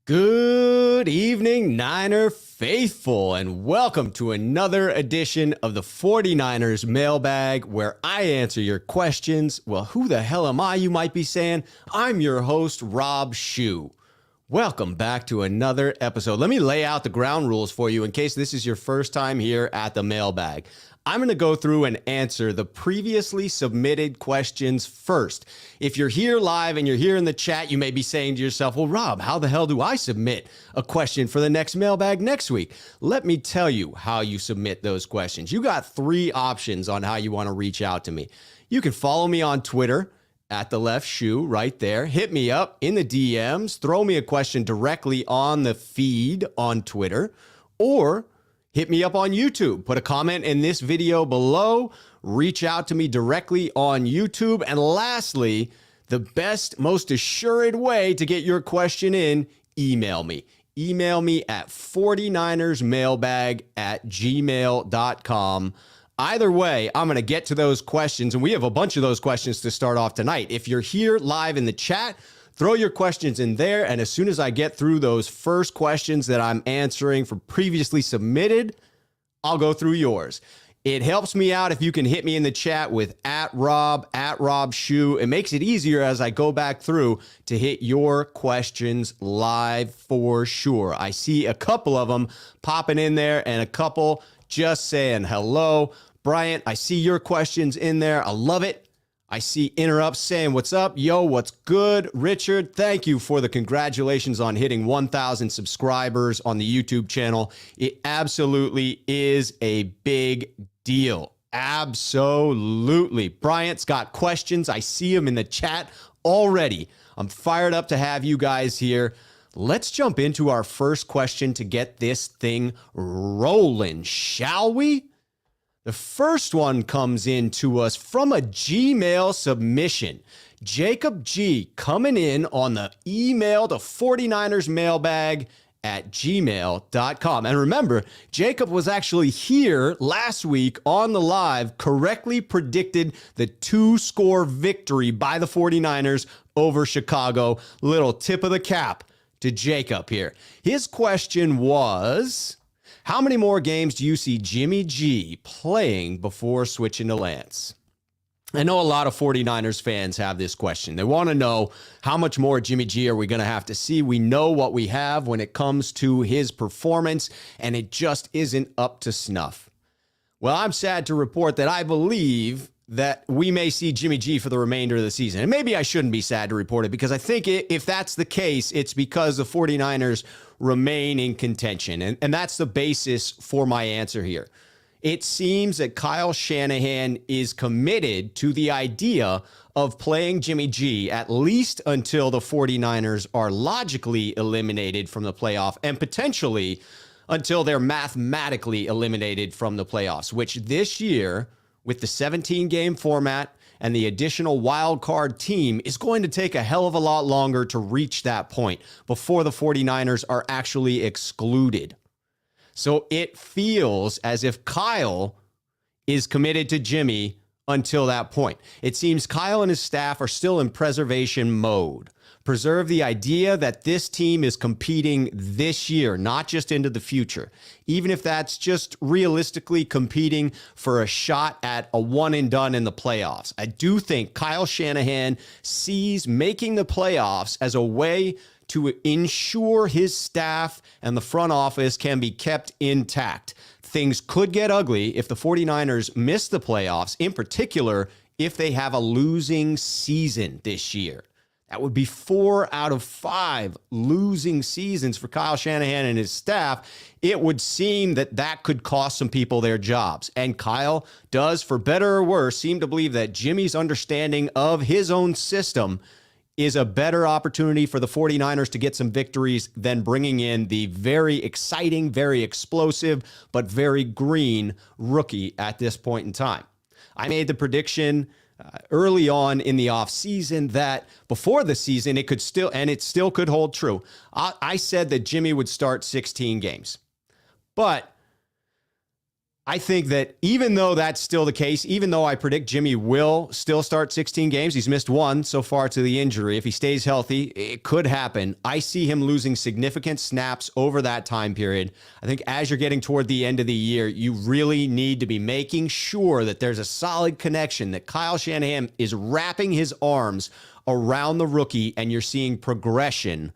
Good evening, Niner faithful, and welcome to another edition of the 49ers Mailbag, where I answer your questions. Well, who the hell am I, you might be saying? I'm your host, Rob Shue. Welcome back to another episode. Let me lay out the ground rules for you in case this is your first time here at the Mailbag. I'm going to go through and answer the previously submitted questions first. If you're here live and you're here in the chat, you may be saying to yourself, well, Rob, how the hell do I submit a question for the next mailbag next week? Let me tell you how you submit those questions. You got three options on how you want to reach out to me. You can follow me on Twitter at the left shoe right there. Hit me up in the DMs. Throw me a question directly on the feed on Twitter, or hit me up on YouTube. Put a comment in this video below. Reach out to me directly on YouTube. And lastly, the best, most assured way to get your question in, email me. Email me at 49ersmailbag@gmail.com. Either way, I'm going to get to those questions, and we have a bunch of those questions to start off tonight. If you're here live in the chat, throw your questions in there, and as soon as I get through those first questions that I'm answering for previously submitted, I'll go through yours. It helps me out if you can hit me in the chat with @Rob Shue. It makes it easier as I go back through to hit your questions live for sure. I see a couple of them popping in there and a couple just saying hello. Bryant, I see your questions in there. I love it. I see Interrupt saying, what's up? Yo, what's good? Richard, thank you for the congratulations on hitting 1,000 subscribers on the YouTube channel. It absolutely is a big deal. Absolutely. Bryant's got questions. I see him in the chat already. I'm fired up to have you guys here. Let's jump into our first question to get this thing rolling, shall we? The first one comes in to us from a Gmail submission. Jacob G coming in on the email to 49ers mailbag at gmail.com. And remember, Jacob was actually here last week on the live, correctly predicted the 2-score victory by the 49ers over Chicago. Little tip of the cap to Jacob here. His question was, how many more games do you see Jimmy G playing before switching to Lance? I know a lot of 49ers fans have this question. They want to know, how much more Jimmy G are we going to have to see? We know what we have when it comes to his performance, and it just isn't up to snuff. Well, I'm sad to report that I believe that we may see Jimmy G for the remainder of the season. And maybe I shouldn't be sad to report it, because I think if that's the case, it's because the 49ers remain in contention. And that's the basis for my answer here. It seems that Kyle Shanahan is committed to the idea of playing Jimmy G at least until the 49ers are logically eliminated from the playoff, and potentially until they're mathematically eliminated from the playoffs, which this year, with the 17-game format and the additional wild card team, is going to take a hell of a lot longer to reach that point before the 49ers are actually excluded. So it feels as if Kyle is committed to Jimmy until that point. It seems Kyle and his staff are still in preservation mode. Preserve the idea that this team is competing this year, not just into the future. Even if that's just realistically competing for a shot at a one and done in the playoffs. I do think Kyle Shanahan sees making the playoffs as a way to ensure his staff and the front office can be kept intact. Things could get ugly if the 49ers miss the playoffs, in particular, if they have a losing season this year. That would be 4 out of 5 losing seasons for Kyle Shanahan and his staff. It would seem that that could cost some people their jobs. And Kyle does, for better or worse, seem to believe that Jimmy's understanding of his own system is a better opportunity for the 49ers to get some victories than bringing in the very exciting, very explosive, but very green rookie at this point in time. I made the prediction early on in the offseason that before the season, it could still, and it still could hold true. I said that Jimmy would start 16 games. But I think that even though that's still the case, even though I predict Jimmy will still start 16 games, he's missed one so far to the injury. If he stays healthy, it could happen. I see him losing significant snaps over that time period. I think as you're getting toward the end of the year, you really need to be making sure that there's a solid connection, that Kyle Shanahan is wrapping his arms around the rookie and you're seeing progression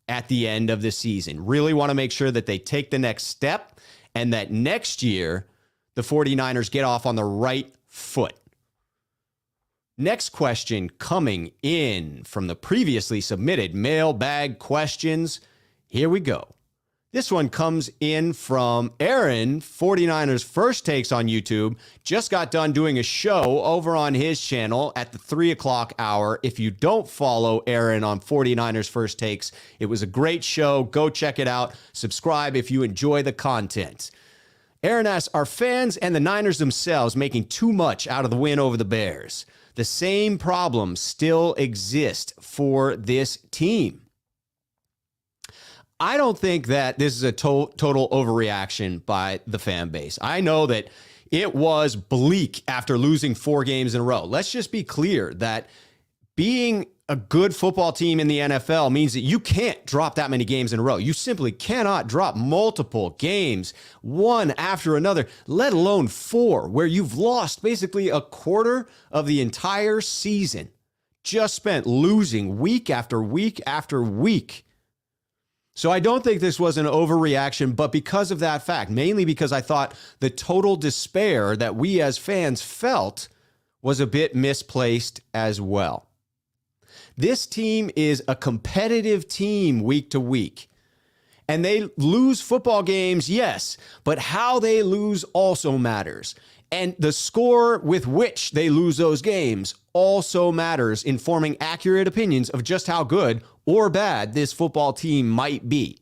at the end of the season. Really want to make sure that they take the next step and that next year, the 49ers get off on the right foot. Next question coming in from the previously submitted mailbag questions. Here we go. This one comes in from Aaron, 49ers First Takes on YouTube. Just got done doing a show over on his channel at the 3 o'clock hour. If you don't follow Aaron on 49ers First Takes, it was a great show. Go check it out. Subscribe if you enjoy the content. Aaron asks, are fans and the Niners themselves making too much out of the win over the Bears? The same problems still exist for this team. I don't think that this is a total overreaction by the fan base. I know that it was bleak after losing 4 games in a row. Let's just be clear that being a good football team in the NFL means that you can't drop that many games in a row. You simply cannot drop multiple games, one after another, let alone 4, where you've lost basically a quarter of the entire season, just spent losing week after week after week. So I don't think this was an overreaction, but because of that fact, mainly because I thought the total despair that we as fans felt was a bit misplaced as well. This team is a competitive team week to week. And they lose football games, yes, but how they lose also matters. And the score with which they lose those games also matters in forming accurate opinions of just how good or bad this football team might be.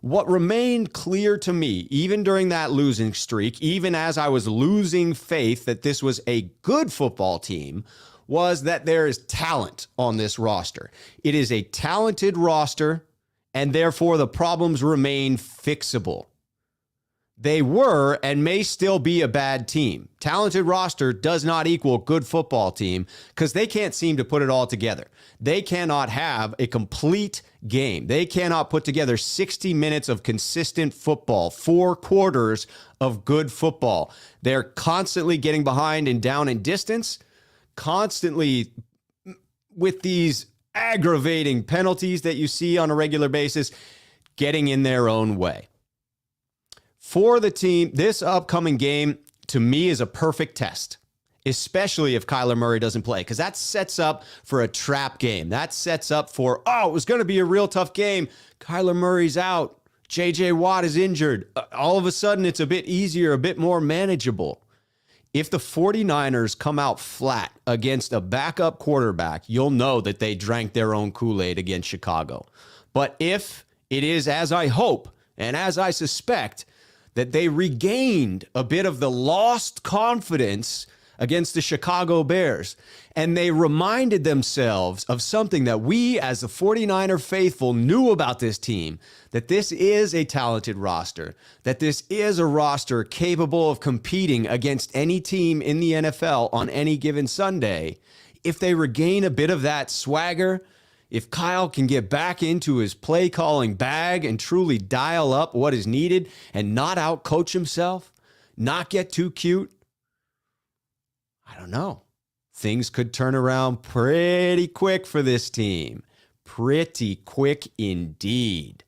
What remained clear to me, even during that losing streak, even as I was losing faith that this was a good football team, was that there is talent on this roster. It is a talented roster, and therefore the problems remain fixable. They were and may still be a bad team. Talented roster does not equal good football team because they can't seem to put it all together. They cannot have a complete game. They cannot put together 60 minutes of consistent football, 4 quarters of good football. They're constantly getting behind and down in distance, constantly with these aggravating penalties that you see on a regular basis, getting in their own way. For the team, this upcoming game, to me, is a perfect test, especially if Kyler Murray doesn't play, because that sets up for a trap game. That sets up for, it was going to be a real tough game. Kyler Murray's out. J.J. Watt is injured. All of a sudden, it's a bit easier, a bit more manageable. If the 49ers come out flat against a backup quarterback, you'll know that they drank their own Kool-Aid against Chicago. But if it is as I hope and as I suspect, that they regained a bit of the lost confidence against the Chicago Bears, and they reminded themselves of something that we as the 49er faithful knew about this team, that this is a talented roster, that this is a roster capable of competing against any team in the NFL on any given Sunday. If they regain a bit of that swagger, if Kyle can get back into his play calling bag and truly dial up what is needed and not outcoach himself, not get too cute, I don't know. Things could turn around pretty quick for this team. Pretty quick indeed.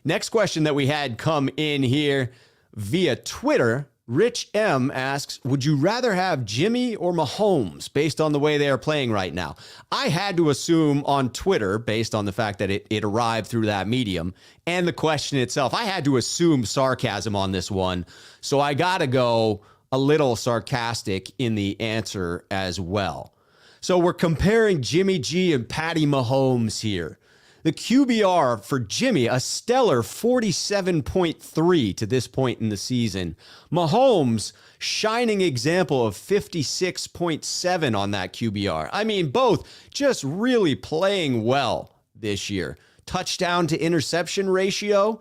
Next question that we had come in here via Twitter. Rich M asks, would you rather have Jimmy or Mahomes based on the way they are playing right now? I had to assume on Twitter, based on the fact that it arrived through that medium, and the question itself, I had to assume sarcasm on this one. So I got to go a little sarcastic in the answer as well. So we're comparing Jimmy G and Patty Mahomes here. The QBR for Jimmy, a stellar 47.3 to this point in the season. Mahomes, shining example of 56.7 on that QBR. I mean, both just really playing well this year. Touchdown to interception ratio,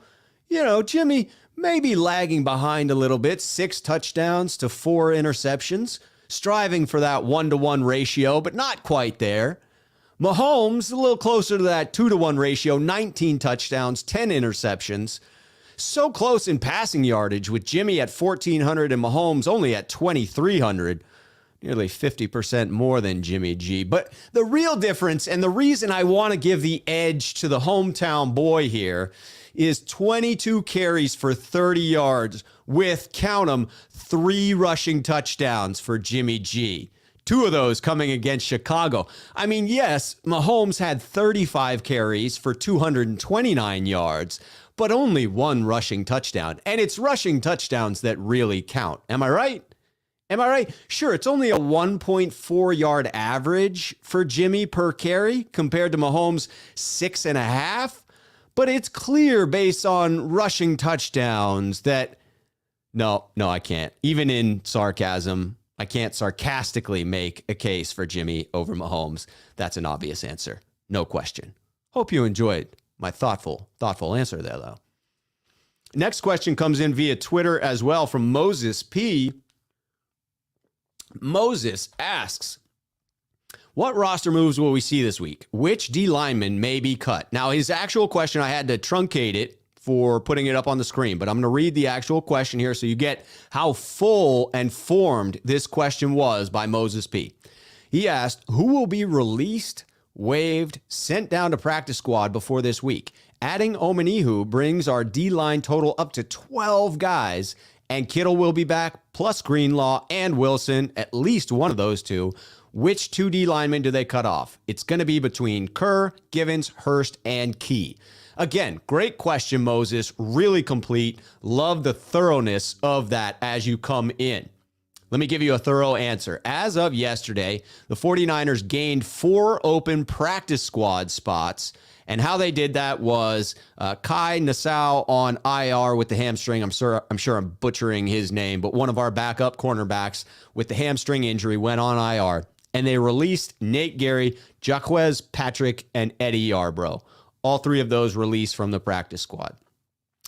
Jimmy maybe lagging behind a little bit, 6 touchdowns to 4 interceptions, striving for that 1-to-1 ratio, but not quite there. Mahomes, a little closer to that 2-to-1 ratio, 19 touchdowns, 10 interceptions. So close in passing yardage with Jimmy at 1,400 and Mahomes only at 2,300. Nearly 50% more than Jimmy G. But the real difference, and the reason I want to give the edge to the hometown boy here, is 22 carries for 30 yards with, count them, 3 rushing touchdowns for Jimmy G. 2 of those coming against Chicago. I mean, yes, Mahomes had 35 carries for 229 yards, but only 1 rushing touchdown. And it's rushing touchdowns that really count. Am I right? Am I right? Sure, it's only a 1.4 yard average for Jimmy per carry compared to Mahomes' 6.5. But it's clear based on rushing touchdowns that no, I can't. Even in sarcasm, I can't sarcastically make a case for Jimmy over Mahomes. That's an obvious answer. No question. Hope you enjoyed my thoughtful answer there, though. Next question comes in via Twitter as well from Moses P. Moses asks, what roster moves will we see this week? Which D lineman may be cut? Now, his actual question, I had to truncate it for putting it up on the screen, but I'm going to read the actual question here so you get how full and formed this question was by Moses P. He asked, who will be released, waived, sent down to practice squad before this week? Adding Omenihu brings our D-line total up to 12 guys, and Kittle will be back, plus Greenlaw and Wilson, at least one of those two. Which 2 D linemen do they cut off? It's going to be between Kerr, Givens, Hurst, and Key. Again, great question, Moses. Really complete. Love the thoroughness of that as you come in. Let me give you a thorough answer. As of yesterday, the 49ers gained 4 open practice squad spots. And how they did that was Kai Nassau on IR with the hamstring. I'm sure I'm butchering his name, but one of our backup cornerbacks with the hamstring injury went on IR. And they released Nate Gary, Jaquez Patrick, and Eddie Yarbrough. All 3 of those released from the practice squad.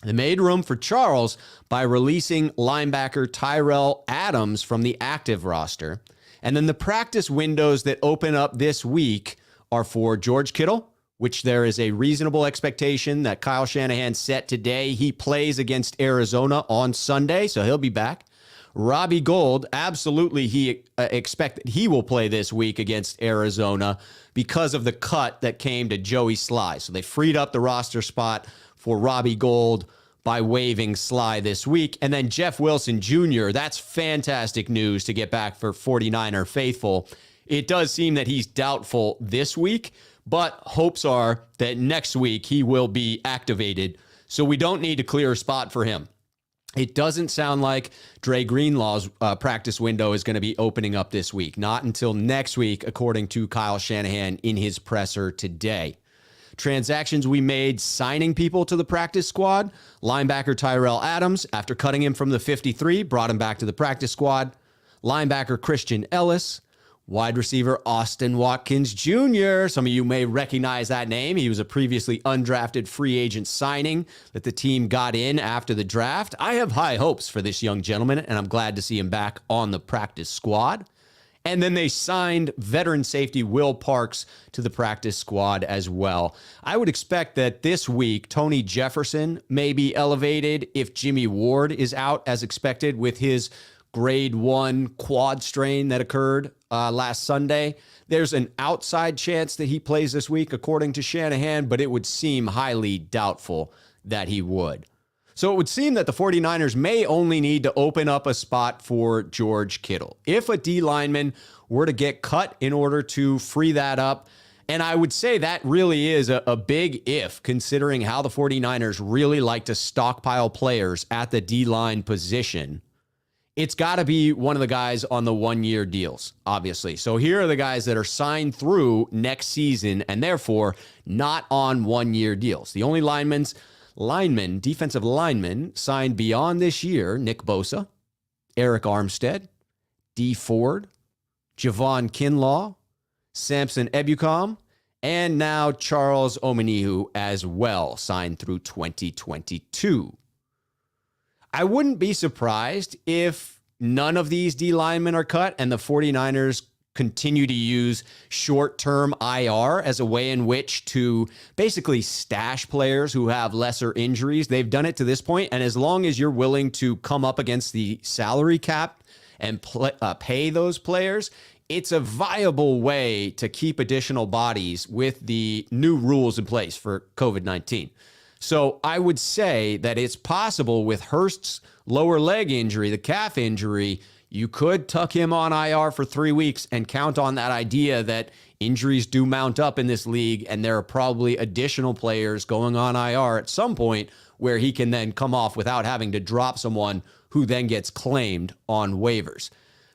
They made room for Charles by releasing linebacker Tyrell Adams from the active roster. And then the practice windows that open up this week are for George Kittle, which there is a reasonable expectation that Kyle Shanahan set today. He plays against Arizona on Sunday, so he'll be back. Robbie Gould, absolutely he expect that he will play this week against Arizona because of the cut that came to Joey Sly. So they freed up the roster spot for Robbie Gould by waiving Sly this week. And then Jeff Wilson Jr., that's fantastic news to get back for 49er faithful. It does seem that he's doubtful this week, but hopes are that next week he will be activated, so we don't need to clear a spot for him. It doesn't sound like Dre Greenlaw's practice window is going to be opening up this week. Not until next week, according to Kyle Shanahan in his presser today. Transactions we made signing people to the practice squad. Linebacker Tyrell Adams, after cutting him from the 53, brought him back to the practice squad. Linebacker Christian Ellis. Wide receiver Austin Watkins Jr. Some of you may recognize that name. He was a previously undrafted free agent signing that the team got in after the draft. I have high hopes for this young gentleman, and I'm glad to see him back on the practice squad. And then they signed veteran safety Will Parks to the practice squad as well. I would expect that this week, Tony Jefferson may be elevated if Jimmy Ward is out as expected with his grade 1 quad strain that occurred last Sunday. There's an outside chance that he plays this week, according to Shanahan, but it would seem highly doubtful that he would. So it would seem that the 49ers may only need to open up a spot for George Kittle. If a D lineman were to get cut in order to free that up, and I would say that really is a big if, considering how the 49ers really like to stockpile players at the D-line position. It's got to be one of the guys on the 1-year deals, obviously. So here are the guys that are signed through next season and therefore not on 1-year deals. The only defensive linemen signed beyond this year: Nick Bosa, Eric Armstead, D. Ford, Javon Kinlaw, Samson Ebukam, and now Charles Omenihu as well, signed through 2022. I wouldn't be surprised if none of these D linemen are cut and the 49ers continue to use short-term IR as a way in which to basically stash players who have lesser injuries. They've done it to this point, and as long as you're willing to come up against the salary cap and pay those players, it's a viable way to keep additional bodies with the new rules in place for COVID-19. So I would say that it's possible with Hurst's lower leg injury, the calf injury, you could tuck him on IR for 3 weeks and count on that idea that injuries do mount up in this league, and there are probably additional players going on IR at some point where he can then come off without having to drop someone who then gets claimed on waivers.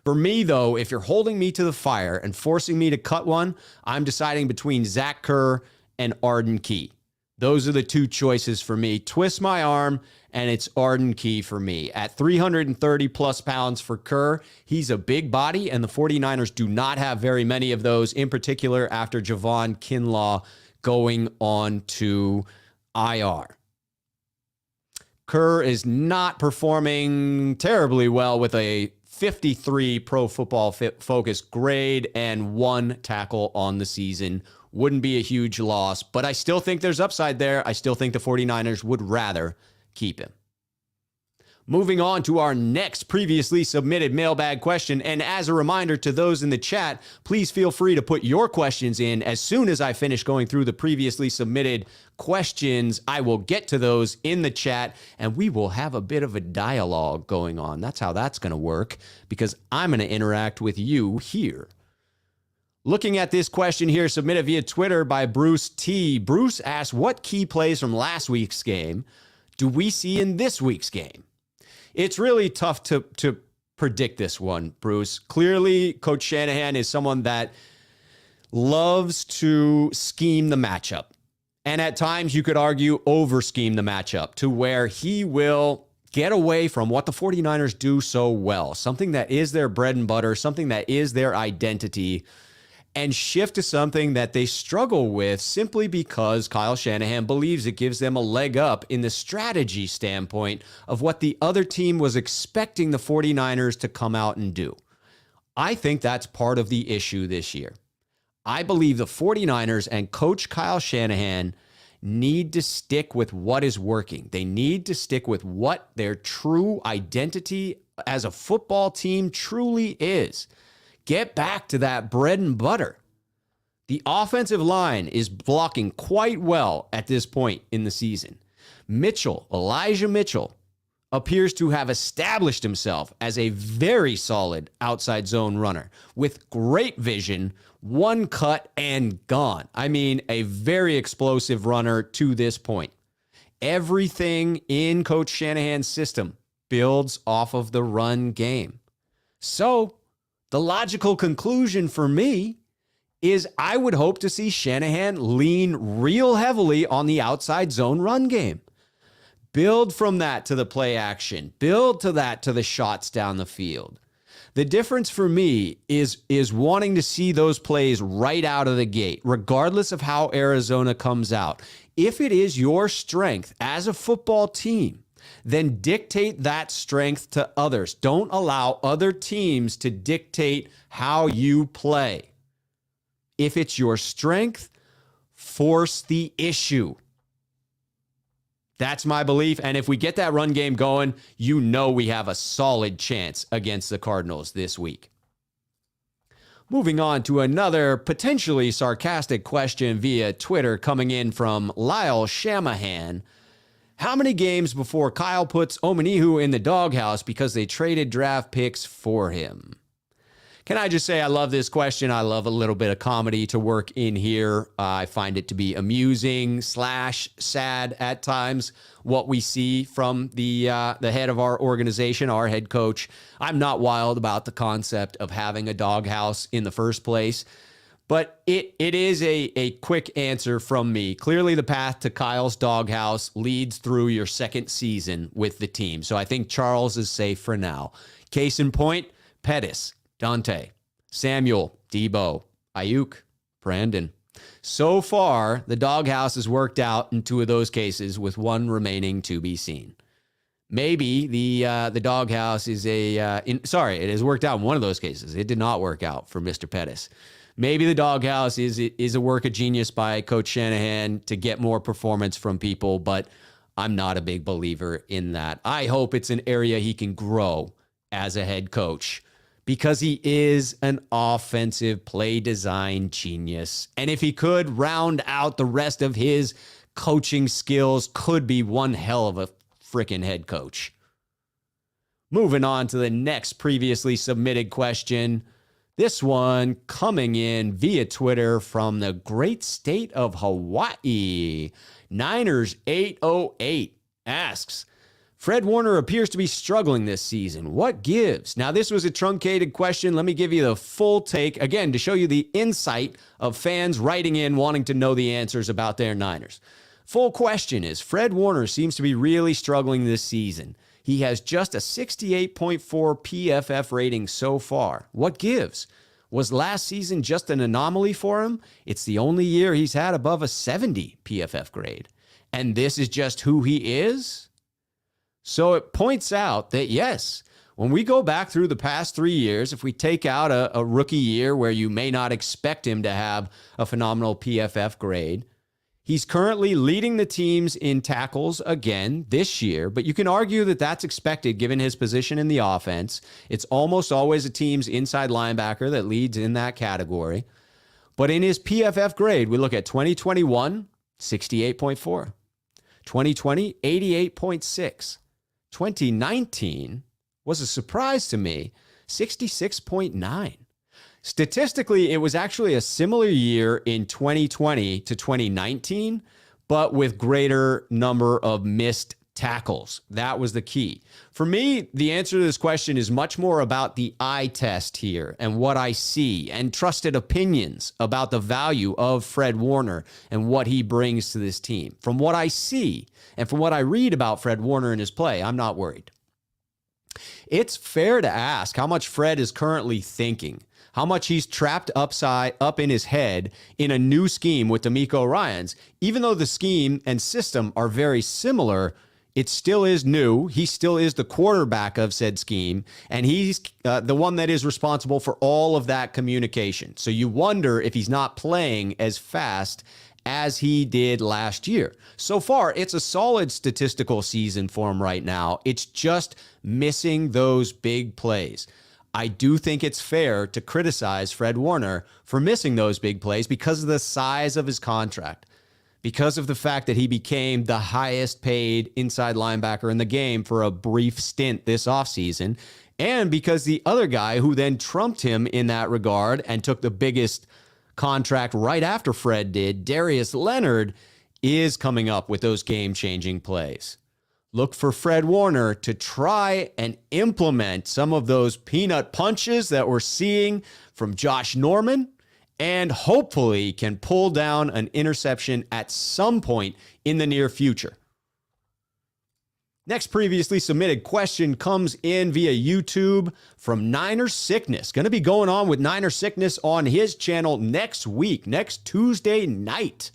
For me, though, if you're holding me to the fire and forcing me to cut one, I'm deciding between Zach Kerr and Arden Key. Those are the two choices for me. Twist my arm, and it's Arden Key for me. At 330 plus pounds for Kerr, he's a big body, and the 49ers do not have very many of those, in particular after Javon Kinlaw going on to IR. Kerr is not performing terribly well with a 53 Pro Football Focus grade and 1 tackle on the season. Wouldn't be a huge loss, but I still think there's upside there. I still think the 49ers would rather keep him. Moving on to our next previously submitted mailbag question. And as a reminder to those in the chat, please feel free to put your questions in. As soon as I finish going through the previously submitted questions, I will get to those in the chat and we will have a bit of a dialogue going on. That's how that's going to work, because I'm going to interact with you here. Looking at this question here, submitted via Twitter by Bruce T. Bruce asks, what key plays from last week's game do we see in this week's game? It's really tough to predict this one, Bruce. Clearly, Coach Shanahan is someone that loves to scheme the matchup. And at times, you could argue over-scheme the matchup to where he will get away from what the 49ers do so well, something that is their bread and butter, something that is their identity, and shift to something that they struggle with simply because Kyle Shanahan believes it gives them a leg up in the strategy standpoint of what the other team was expecting the 49ers to come out and do. I think that's part of the issue this year. I believe the 49ers and Coach Kyle Shanahan need to stick with what is working. They need to stick with what their true identity as a football team truly is. Get back to that bread and butter. The offensive line is blocking quite well at this point in the season. Elijah Mitchell, appears to have established himself as a very solid outside zone runner with great vision, one cut and gone. I mean, a very explosive runner to this point. Everything in Coach Shanahan's system builds off of the run game. So, the logical conclusion for me is I would hope to see Shanahan lean real heavily on the outside zone run game. Build from that to the play action. Build to that to the shots down the field. The difference for me is wanting to see those plays right out of the gate, regardless of how Arizona comes out. If it is your strength as a football team, then dictate that strength to others. Don't allow other teams to dictate how you play. If it's your strength, force the issue. That's my belief. And if we get that run game going, you know we have a solid chance against the Cardinals this week. Moving on to another potentially sarcastic question via Twitter coming in from Lyle Shanahan. How many games before Kyle puts Omenihu in the doghouse because they traded draft picks for him? Can I just say I love this question. I love a little bit of comedy to work in here. I find it to be amusing / sad at times what we see from the head of our organization, our head coach. I'm not wild about the concept of having a doghouse in the first place. But it is a quick answer from me. Clearly, the path to Kyle's doghouse leads through your second season with the team. So I think Charles is safe for now. Case in point, Pettis, Dante, Samuel, Debo, Ayuk, Brandon. So far, the doghouse has worked out in 2 of those cases with 1 remaining to be seen. Maybe the doghouse is it has worked out in one of those cases. It did not work out for Mr. Pettis. Maybe the doghouse is a work of genius by Coach Shanahan to get more performance from people, but I'm not a big believer in that. I hope it's an area he can grow as a head coach because he is an offensive play design genius. And if he could round out the rest of his coaching skills, could be one hell of a freaking head coach. Moving on to the next previously submitted question. This one coming in via Twitter from the great state of Hawaii. Niners 808 asks, Fred Warner appears to be struggling this season. What gives? Now, this was a truncated question. Let me give you the full take, again, to show you the insight of fans writing in wanting to know the answers about their Niners. Full question is, Fred Warner seems to be really struggling this season. He has just a 68.4 PFF rating so far. What gives? Was last season just an anomaly for him? It's the only year he's had above a 70 PFF grade. And this is just who he is? So it points out that, yes, when we go back through the past 3 years, if we take out a rookie year where you may not expect him to have a phenomenal PFF grade, he's currently leading the teams in tackles again this year, but you can argue that that's expected given his position in the offense. It's almost always a team's inside linebacker that leads in that category. But in his PFF grade, we look at 2021, 68.4. 2020, 88.6. 2019 was a surprise to me, 66.9. Statistically, it was actually a similar year in 2020 to 2019, but with greater number of missed tackles. That was the key. For me, the answer to this question is much more about the eye test here and what I see and trusted opinions about the value of Fred Warner and what he brings to this team. From what I see and from what I read about Fred Warner and his play, I'm not worried. It's fair to ask how much Fred is currently thinking, how much he's trapped up in his head in a new scheme with DeMeco Ryans. Even though the scheme and system are very similar, it still is new. He still is the quarterback of said scheme, and he's the one that is responsible for all of that communication. So you wonder if he's not playing as fast as he did last year. So far, it's a solid statistical season for him right now. It's just missing those big plays. I do think it's fair to criticize Fred Warner for missing those big plays because of the size of his contract, because of the fact that he became the highest paid inside linebacker in the game for a brief stint this offseason, and because the other guy who then trumped him in that regard and took the biggest contract right after Fred did, Darius Leonard, is coming up with those game-changing plays. Look for Fred Warner to try and implement some of those peanut punches that we're seeing from Josh Norman, and hopefully can pull down an interception at some point in the near future. Next previously submitted question comes in via YouTube from Niner Sickness. Going to be going on with Niner Sickness on his channel next week, next Tuesday night.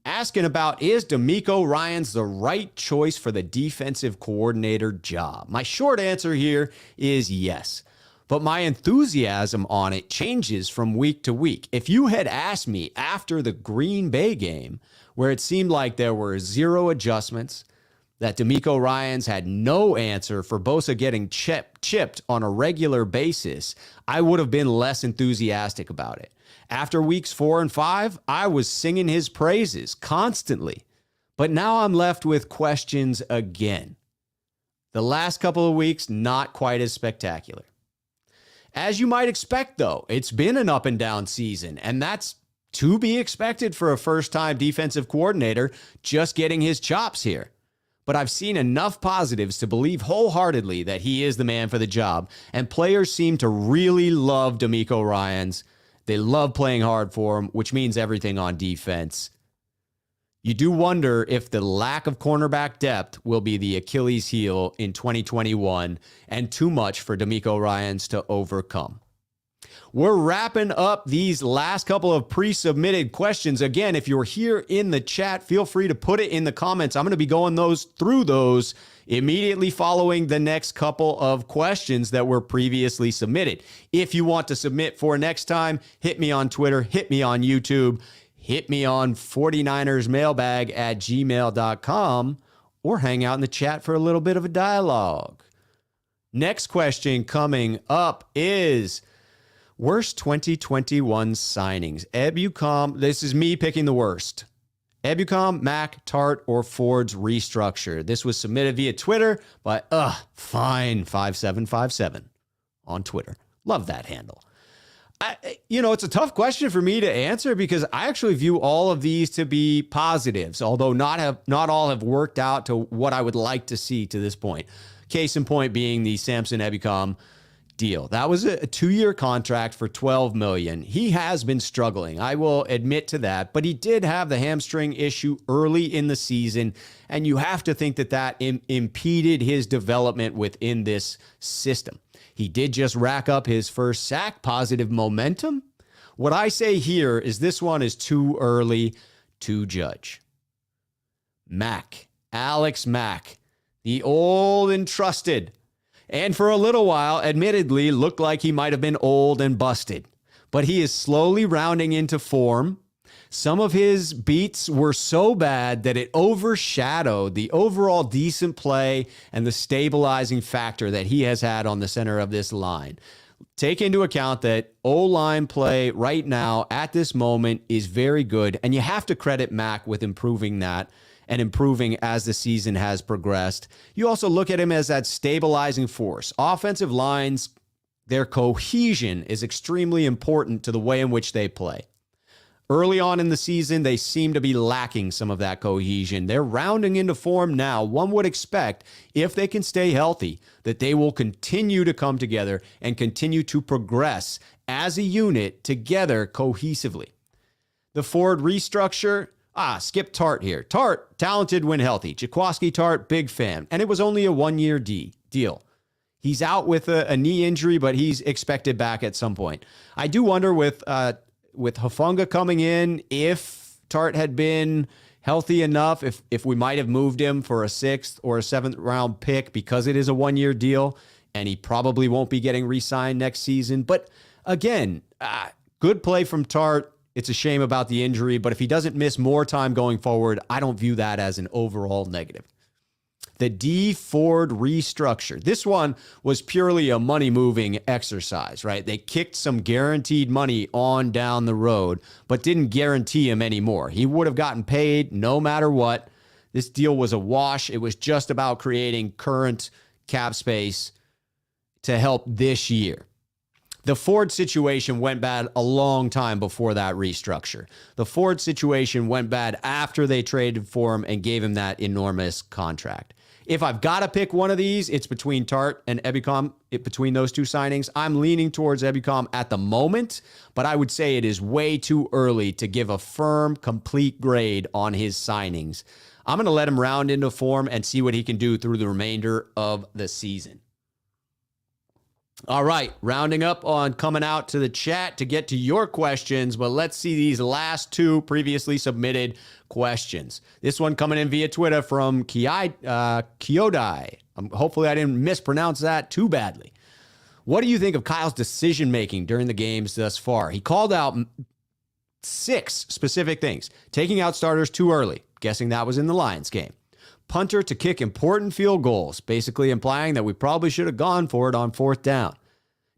Asking about, is DeMeco Ryans the right choice for the defensive coordinator job? My short answer here is yes, but my enthusiasm on it changes from week to week. If you had asked me after the Green Bay game, where it seemed like there were zero adjustments, that DeMeco Ryans had no answer for Bosa getting chipped on a regular basis, I would have been less enthusiastic about it. After weeks 4 and 5, I was singing his praises constantly. But now I'm left with questions again. The last couple of weeks, not quite as spectacular. As you might expect, though, it's been an up and down season, and that's to be expected for a first-time defensive coordinator just getting his chops here. But I've seen enough positives to believe wholeheartedly that he is the man for the job, and players seem to really love DeMeco Ryans. They love playing hard for him, which means everything on defense. You do wonder if the lack of cornerback depth will be the Achilles heel in 2021 and too much for DeMeco Ryans to overcome. We're wrapping up these last couple of pre-submitted questions. Again, if you're here in the chat, feel free to put it in the comments. I'm going to be going through those immediately following the next couple of questions that were previously submitted. If you want to submit for next time, hit me on Twitter, hit me on YouTube, hit me on 49ersmailbag@gmail.com, or hang out in the chat for a little bit of a dialogue. Next question coming up is worst 2021 signings. Ebukam, this is me picking the worst. Ebukam, Mack, Tart, or Ford's restructure. This was submitted via Twitter by Fine5757 on Twitter. Love that handle. It's a tough question for me to answer because I actually view all of these to be positives, although not all have worked out to what I would like to see to this point. Case in point being the Samson Ebukam deal. That was a 2-year contract for $12 million. He has been struggling. I will admit to that, but he did have the hamstring issue early in the season, and you have to think that impeded his development within this system. He did just rack up his first sack, positive momentum. What I say here is this one is too early to judge. Mack, Alex Mack, the old and trusted, and for a little while, admittedly, looked like he might have been old and busted. But he is slowly rounding into form. Some of his beats were so bad that it overshadowed the overall decent play and the stabilizing factor that he has had on the center of this line. Take into account that O-line play right now at this moment is very good, and you have to credit Mack with improving that and improving as the season has progressed. You also look at him as that stabilizing force. Offensive lines, their cohesion is extremely important to the way in which they play. Early on in the season, they seem to be lacking some of that cohesion. They're rounding into form now. One would expect, if they can stay healthy, that they will continue to come together and continue to progress as a unit together cohesively. The Ford restructure, skip Tart here. Tart, talented when healthy. Jaquaski Tart, big fan. And it was only a 1-year deal. He's out with a knee injury, but he's expected back at some point. I do wonder with Hufanga coming in, if Tart had been healthy enough, if we might have moved him for a 6th or a 7th round pick because it is a 1-year deal, and he probably won't be getting re-signed next season. But again, good play from Tart. It's a shame about the injury, but if he doesn't miss more time going forward, I don't view that as an overall negative. The D Ford restructure. This one was purely a money-moving exercise, right? They kicked some guaranteed money on down the road, but didn't guarantee him anymore. He would have gotten paid no matter what. This deal was a wash. It was just about creating current cap space to help this year. The Ford situation went bad a long time before that restructure. The Ford situation went bad after they traded for him and gave him that enormous contract. If I've got to pick one of these, it's between Tart and Ebukam. Between those two signings, I'm leaning towards Ebukam at the moment, but I would say it is way too early to give a firm, complete grade on his signings. I'm going to let him round into form and see what he can do through the remainder of the season. All right, rounding up on coming out to the chat to get to your questions, but let's see these last two previously submitted questions. This one coming in via Twitter from Kyodai. Hopefully I didn't mispronounce that too badly. What do you think of Kyle's decision-making during the games thus far? He called out 6 specific things. Taking out starters too early, guessing that was in the Lions game. Punter to kick important field goals, basically implying that we probably should have gone for it on 4th down.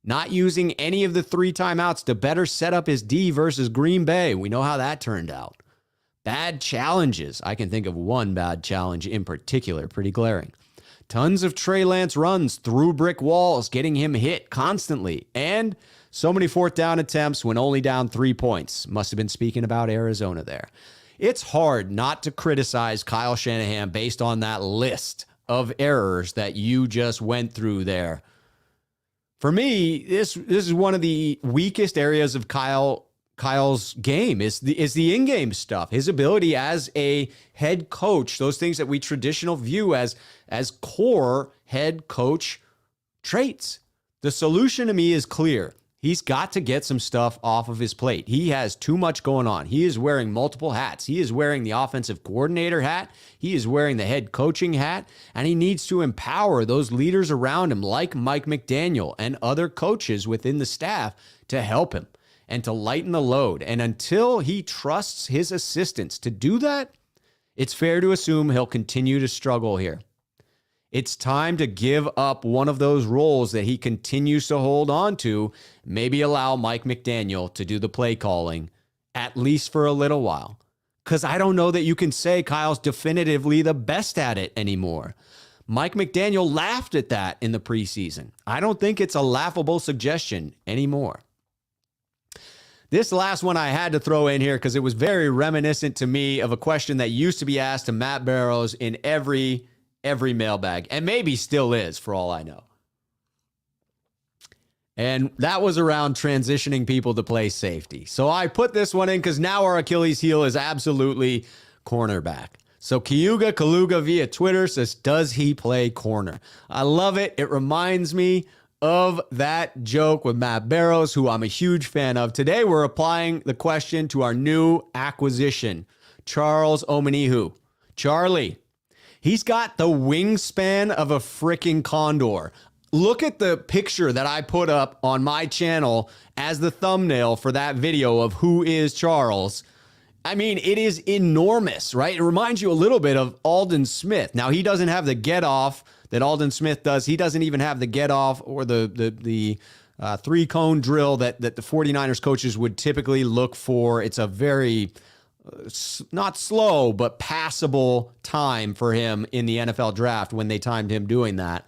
Not using any of the 3 timeouts to better set up his D versus Green Bay. We know how that turned out. Bad challenges. I can think of one bad challenge in particular, pretty glaring. Tons of Trey Lance runs through brick walls, getting him hit constantly. And so many 4th down attempts when only down 3 points. Must have been speaking about Arizona there. It's hard not to criticize Kyle Shanahan based on that list of errors that you just went through there. For me, this is one of the weakest areas of Kyle's game is the in-game stuff. His ability as a head coach, those things that we traditional view as core head coach traits. The solution to me is clear. He's got to get some stuff off of his plate. He has too much going on. He is wearing multiple hats. He is wearing the offensive coordinator hat. He is wearing the head coaching hat. And he needs to empower those leaders around him like Mike McDaniel and other coaches within the staff to help him and to lighten the load. And until he trusts his assistants to do that, it's fair to assume he'll continue to struggle here. It's time to give up one of those roles that he continues to hold on to, maybe allow Mike McDaniel to do the play calling, at least for a little while. Because I don't know that you can say Kyle's definitively the best at it anymore. Mike McDaniel laughed at that in the preseason. I don't think it's a laughable suggestion anymore. This last one I had to throw in here because it was very reminiscent to me of a question that used to be asked to Matt Barrows in every mailbag, and maybe still is for all I know. And that was around transitioning people to play safety. So I put this one in because now our Achilles heel is absolutely cornerback. So Kyuga Kaluga via Twitter says, does he play corner? I love it. It reminds me of that joke with Matt Barrows, who I'm a huge fan of. Today, we're applying the question to our new acquisition, Charles Omenihu. Charlie, he's got the wingspan of a freaking condor. Look at the picture that I put up on my channel as the thumbnail for that video of who is Charles. I mean, it is enormous, right? It reminds you a little bit of Aldon Smith. Now, he doesn't have the get off that Aldon Smith does. He doesn't even have the get off or the three-cone drill that the 49ers coaches would typically look for. It's a very not slow, but passable time for him in the NFL draft when they timed him doing that.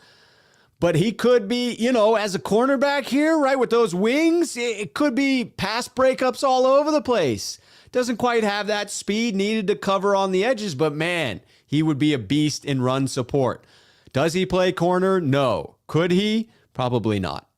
But he could be, as a cornerback here, right, with those wings, it could be pass breakups all over the place. Doesn't quite have that speed needed to cover on the edges, but man, he would be a beast in run support. Does he play corner? No. Could he? Probably not.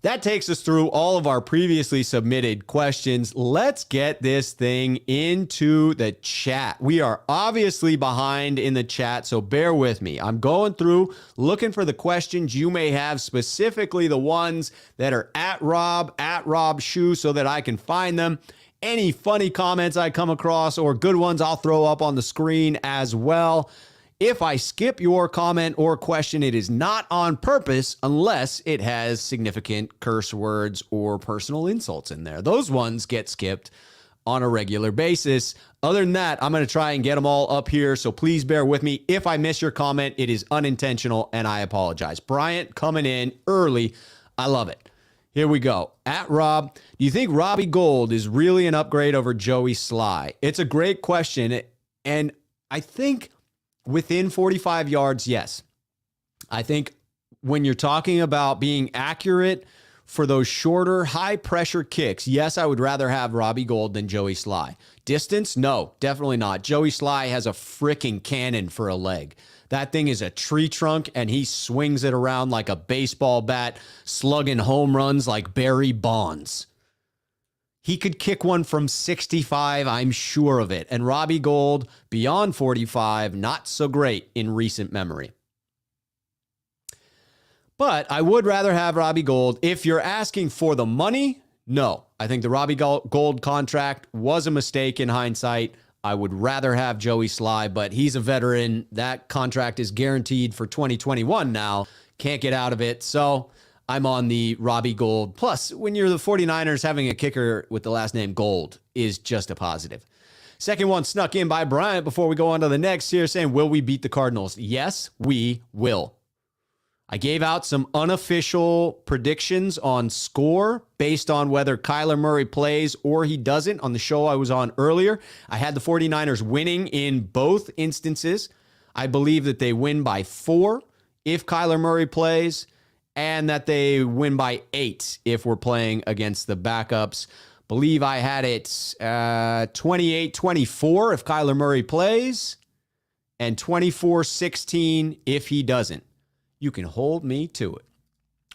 That takes us through all of our previously submitted questions. Let's get this thing into the chat. We are obviously behind in the chat, so bear with me. I'm going through looking for the questions you may have, specifically the ones that are at Rob Shoe, so that I can find them. Any funny comments I come across or good ones I'll throw up on the screen as well. If I skip your comment or question, it is not on purpose unless it has significant curse words or personal insults in there. Those ones get skipped on a regular basis. Other than that, I'm going to try and get them all up here, so please bear with me. If I miss your comment, it is unintentional, and I apologize. Bryant coming in early. I love it. Here we go. At Rob, do you think Robbie Gould is really an upgrade over Joey Sly? It's a great question, and I think within 45 yards, yes. I think when you're talking about being accurate for those shorter, high-pressure kicks, yes, I would rather have Robbie Gould than Joey Sly. Distance? No, definitely not. Joey Sly has a freaking cannon for a leg. That thing is a tree trunk, and he swings it around like a baseball bat, slugging home runs like Barry Bonds. He could kick one from 65, I'm sure of it. And Robbie Gould, beyond 45, not so great in recent memory. But I would rather have Robbie Gould. If you're asking for the money, no. I think the Robbie Gould contract was a mistake in hindsight. I would rather have Joey Sly, but he's a veteran. That contract is guaranteed for 2021 now. Can't get out of it. So I'm on the Robbie Gould. Plus, when you're the 49ers, having a kicker with the last name Gould is just a positive. Second one snuck in by Bryant before we go on to the next here, saying, will we beat the Cardinals? Yes, we will. I gave out some unofficial predictions on score based on whether Kyler Murray plays or he doesn't on the show I was on earlier. I had the 49ers winning in both instances. I believe that they win by 4 if Kyler Murray plays, and that they win by 8 if we're playing against the backups. Believe I had it 28-24 if Kyler Murray plays, and 24-16 if he doesn't. You can hold me to it.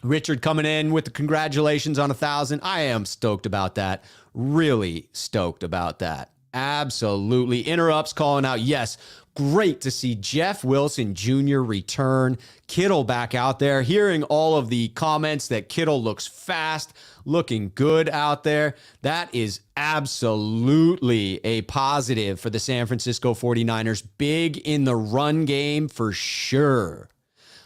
Richard coming in with the congratulations on 1,000. I am stoked about that. Really stoked about that. Absolutely. Interrupts calling out, yes, great to see Jeff Wilson Jr. return. Kittle back out there. Hearing all of the comments that Kittle looks fast, looking good out there. That is absolutely a positive for the San Francisco 49ers. Big in the run game for sure.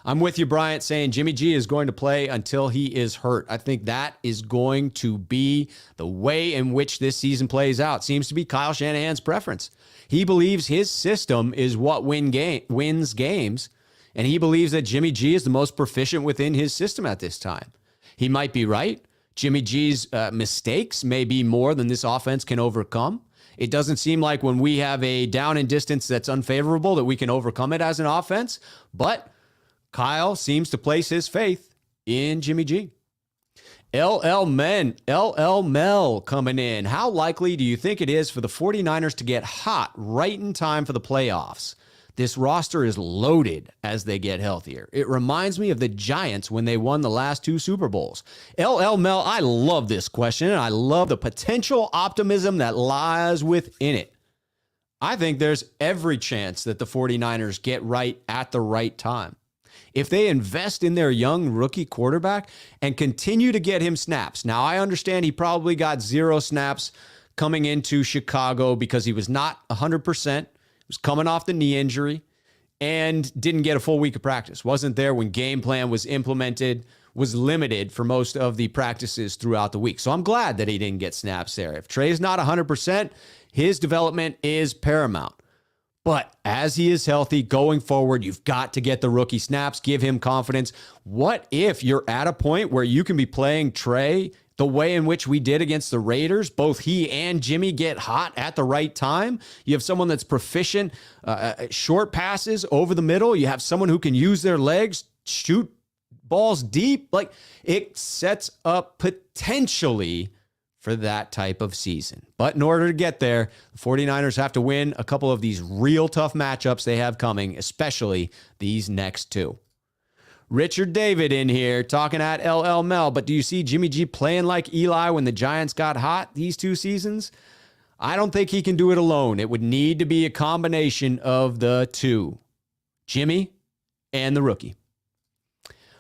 I'm with you, Bryant, saying Jimmy G is going to play until he is hurt. I think that is going to be the way in which this season plays out. Seems to be Kyle Shanahan's preference. He believes his system is what wins games, and he believes that Jimmy G is the most proficient within his system at this time. He might be right. Jimmy G's mistakes may be more than this offense can overcome. It doesn't seem like when we have a down and distance that's unfavorable that we can overcome it as an offense, but Kyle seems to place his faith in Jimmy G. LL Mel coming in. How likely do you think it is for the 49ers to get hot right in time for the playoffs? This roster is loaded as they get healthier. It reminds me of the Giants when they won the last 2 Super Bowls. LL Mel, I love this question, and I love the potential optimism that lies within it. I think there's every chance that the 49ers get right at the right time. If they invest in their young rookie quarterback and continue to get him snaps. Now, I understand he probably got 0 snaps coming into Chicago because he was not 100%. He was coming off the knee injury and didn't get a full week of practice. Wasn't there when game plan was implemented, was limited for most of the practices throughout the week. So I'm glad that he didn't get snaps there. If Trey's not 100%, his development is paramount. But as he is healthy going forward, you've got to get the rookie snaps, give him confidence. What if you're at a point where you can be playing Trey the way in which we did against the Raiders? Both he and Jimmy get hot at the right time. You have someone that's proficient, short passes over the middle. You have someone who can use their legs, shoot balls deep. Like, it sets up potentially for that type of season. But in order to get there, the 49ers have to win a couple of these real tough matchups they have coming, especially these next 2. Richard David in here talking at LL Mel, but do you see Jimmy G playing like Eli when the Giants got hot these 2 seasons? I don't think he can do it alone. It would need to be a combination of the 2, Jimmy and the rookie.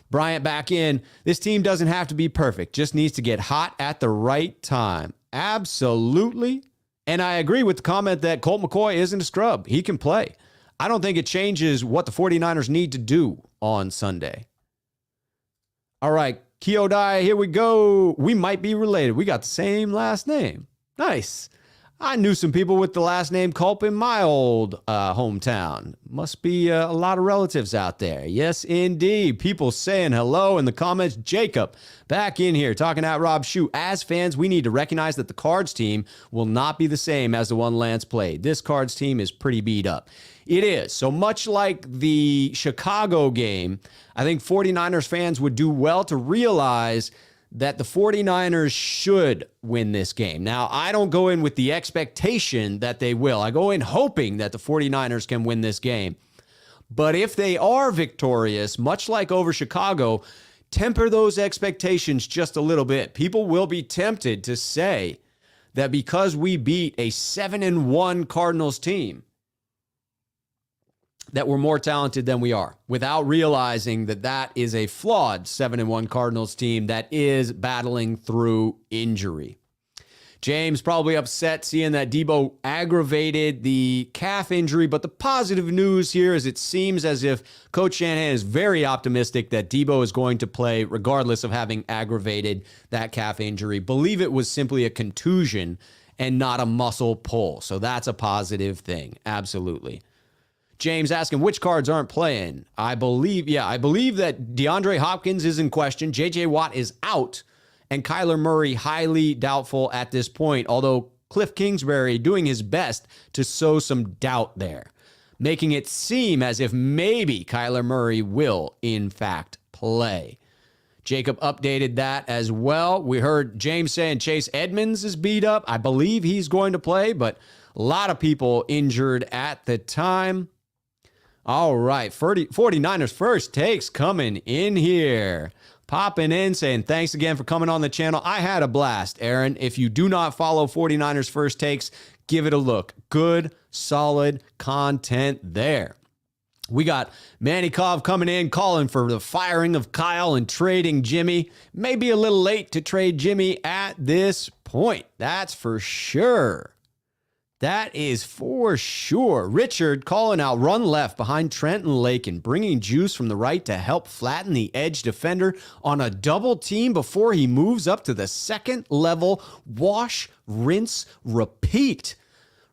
Bryant back in. This team doesn't have to be perfect, just needs to get hot at the right time. Absolutely. And I agree with the comment that Colt McCoy isn't a scrub. He can play. I don't think it changes what the 49ers need to do on Sunday. All right, Kyodai, here we go. We might be related. We got the same last name. Nice. I knew some people with the last name Culp in my old hometown. Must be a lot of relatives out there. Yes, indeed. People saying hello in the comments. Jacob, back in here, talking at Rob Shue. As fans, we need to recognize that the Cards team will not be the same as the one Lance played. This Cards team is pretty beat up. It is. So much like the Chicago game, I think 49ers fans would do well to realize that the 49ers should win this game. Now, I don't go in with the expectation that they will. I go in hoping that the 49ers can win this game. But if they are victorious, much like over Chicago, temper those expectations just a little bit. People will be tempted to say that because we beat a 7-1 Cardinals team, that we're more talented than we are, without realizing that that is a flawed 7-1 Cardinals team that is battling through injury. James probably upset seeing that Debo aggravated the calf injury, but the positive news here is it seems as if Coach Shanahan is very optimistic that Debo is going to play regardless of having aggravated that calf injury. Believe it was simply a contusion and not a muscle pull. So that's a positive thing. Absolutely. James asking which Cards aren't playing. I believe that DeAndre Hopkins is in question. J.J. Watt is out. And Kyler Murray highly doubtful at this point, although Cliff Kingsbury doing his best to sow some doubt there, making it seem as if maybe Kyler Murray will, in fact, play. Jacob updated that as well. We heard James saying Chase Edmonds is beat up. I believe he's going to play, but a lot of people injured at the time. All right, 49ers first takes coming in here. Popping in, saying thanks again for coming on the channel. I had a blast, Aaron. If you do not follow 49ers first takes, give it a look. Good, solid content there. We got Manny Kov coming in, calling for the firing of Kyle and trading Jimmy. Maybe a little late to trade Jimmy at this point. That's for sure. That is for sure. Richard calling out run left behind Trenton Lake and bringing juice from the right to help flatten the edge defender on a double team before he moves up to the second level. Wash, rinse, repeat.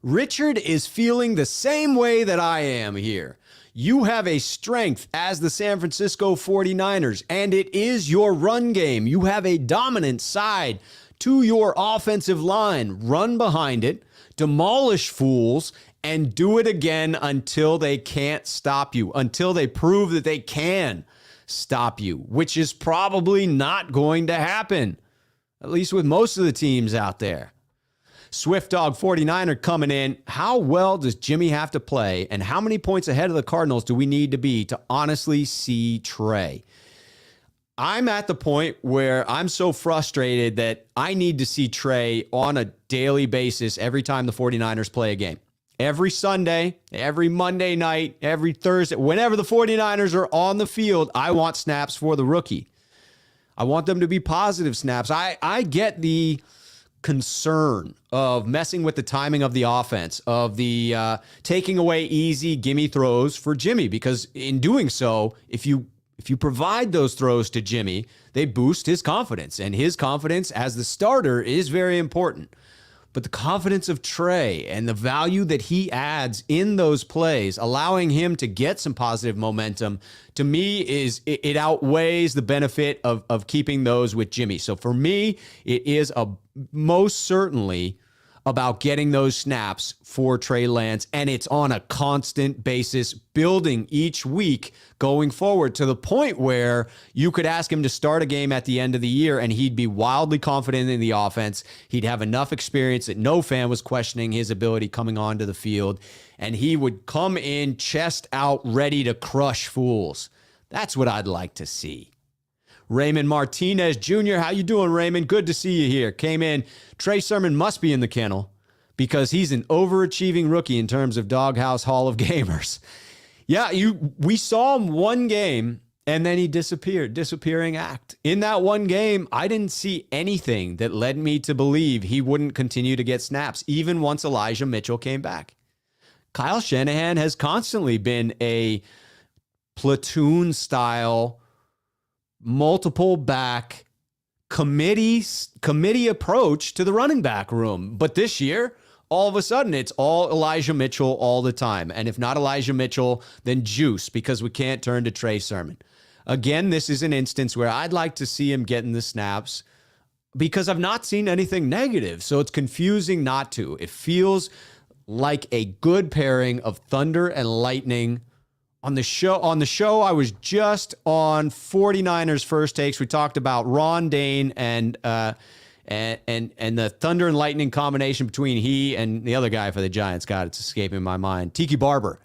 Richard is feeling the same way that I am here. You have a strength as the San Francisco 49ers, and it is your run game. You have a dominant side to your offensive line. Run behind it, demolish fools, and do it again until they can't stop you, until they prove that they can stop you, which is probably not going to happen, at least with most of the teams out there. Swift Dog 49er coming in. How well does Jimmy have to play, and how many points ahead of the Cardinals do we need to be to honestly see Trey? I'm at the point where I'm so frustrated that I need to see Trey on a daily basis every time the 49ers play a game. Every Sunday, every Monday night, every Thursday, whenever the 49ers are on the field, I want snaps for the rookie. I want them to be positive snaps. I get the concern of messing with the timing of the offense, of the taking away easy gimme throws for Jimmy, because in doing so, if you provide those throws to Jimmy, they boost his confidence, and his confidence as the starter is very important. But the confidence of Trey and the value that he adds in those plays, allowing him to get some positive momentum, to me, it outweighs the benefit of keeping those with Jimmy. So for me, it is most certainly about getting those snaps for Trey Lance, and it's on a constant basis, building each week going forward to the point where you could ask him to start a game at the end of the year and he'd be wildly confident in the offense. He'd have enough experience that no fan was questioning his ability coming onto the field, and he would come in chest out ready to crush fools. That's what I'd like to see. Raymond Martinez Jr., how you doing, Raymond? Good to see you here. Came in. Trey Sermon must be in the kennel because he's an overachieving rookie in terms of doghouse Hall of Gamers. Yeah, we saw him one game and then he disappeared. Disappearing act. In that one game, I didn't see anything that led me to believe he wouldn't continue to get snaps, even once Elijah Mitchell came back. Kyle Shanahan has constantly been a platoon style, multiple back committee approach to the running back room. But this year, all of a sudden, it's all Elijah Mitchell all the time. And if not Elijah Mitchell, then Juice, because we can't turn to Trey Sermon. Again, this is an instance where I'd like to see him getting the snaps because I've not seen anything negative. So it's confusing not to. It feels like a good pairing of thunder and lightning. On the show, I was just on 49ers First Takes. We talked about Ron Dane and the thunder and lightning combination between he and the other guy for the Giants. God, it's escaping my mind. Tiki Barber.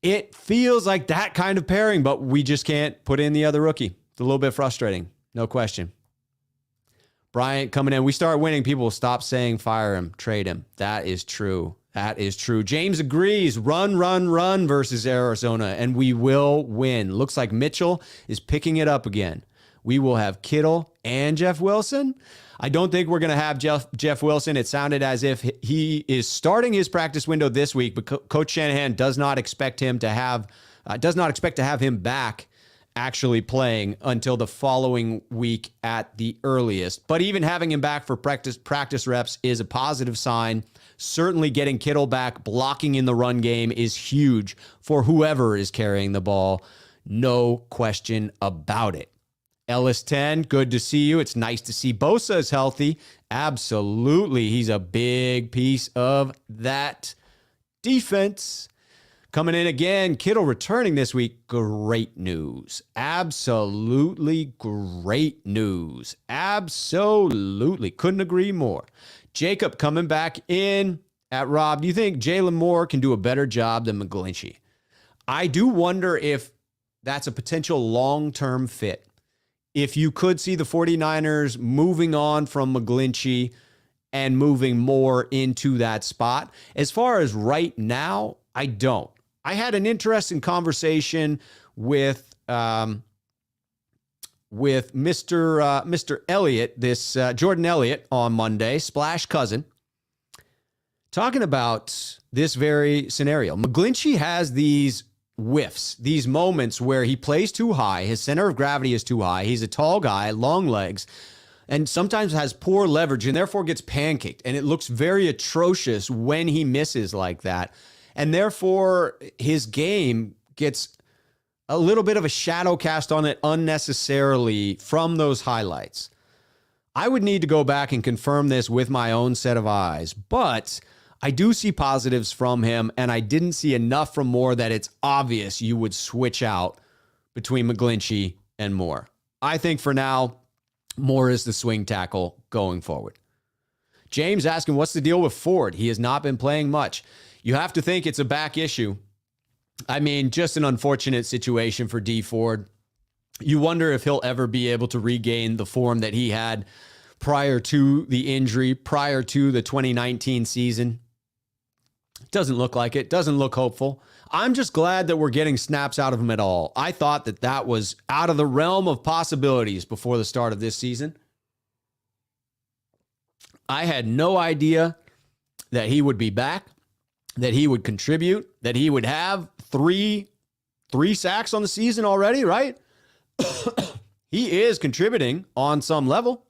It feels like that kind of pairing, but we just can't put in the other rookie. It's a little bit frustrating. No question. Bryant coming in. We start winning. People will stop saying fire him, trade him. That is true. That is true. James agrees. Run versus Arizona, and we will win. Looks like Mitchell is picking it up again. We will have Kittle and Jeff Wilson. I don't think we're going to have Jeff Wilson. It sounded as if he is starting his practice window this week, but Coach Shanahan does not expect him to have him back actually playing until the following week at the earliest. But even having him back for practice reps is a positive sign. Certainly getting Kittle back, blocking in the run game is huge for whoever is carrying the ball. No question about it. Ellis 10, good to see you. It's nice to see Bosa is healthy. Absolutely. He's a big piece of that defense. Coming in again, Kittle returning this week. Great news. Absolutely great news. Absolutely. Couldn't agree more. Jacob coming back in at Rob. Do you think Jalen Moore can do a better job than McGlinchey? I do wonder if that's a potential long-term fit. If you could see the 49ers moving on from McGlinchey and moving more into that spot. As far as right now, I don't. I had an interesting conversation with Mr. Elliott, this Jordan Elliott on Monday, Splash Cousin, talking about this very scenario. McGlinchey has these whiffs, these moments where he plays too high. His center of gravity is too high. He's a tall guy, long legs, and sometimes has poor leverage and therefore gets pancaked. And it looks very atrocious when he misses like that. And therefore, his game gets a little bit of a shadow cast on it unnecessarily from those highlights. I would need to go back and confirm this with my own set of eyes, but I do see positives from him, and I didn't see enough from Moore that it's obvious you would switch out between McGlinchey and Moore. I think for now, Moore is the swing tackle going forward. James asking, what's the deal with Ford? He has not been playing much. You have to think it's a back issue. I mean, just an unfortunate situation for D Ford. You wonder if he'll ever be able to regain the form that he had prior to the injury, prior to the 2019 season. Doesn't look like it. Doesn't look hopeful. I'm just glad that we're getting snaps out of him at all. I thought that that was out of the realm of possibilities before the start of this season. I had no idea that he would be back, that he would contribute, that he would have three sacks on the season already, right? He is contributing on some level,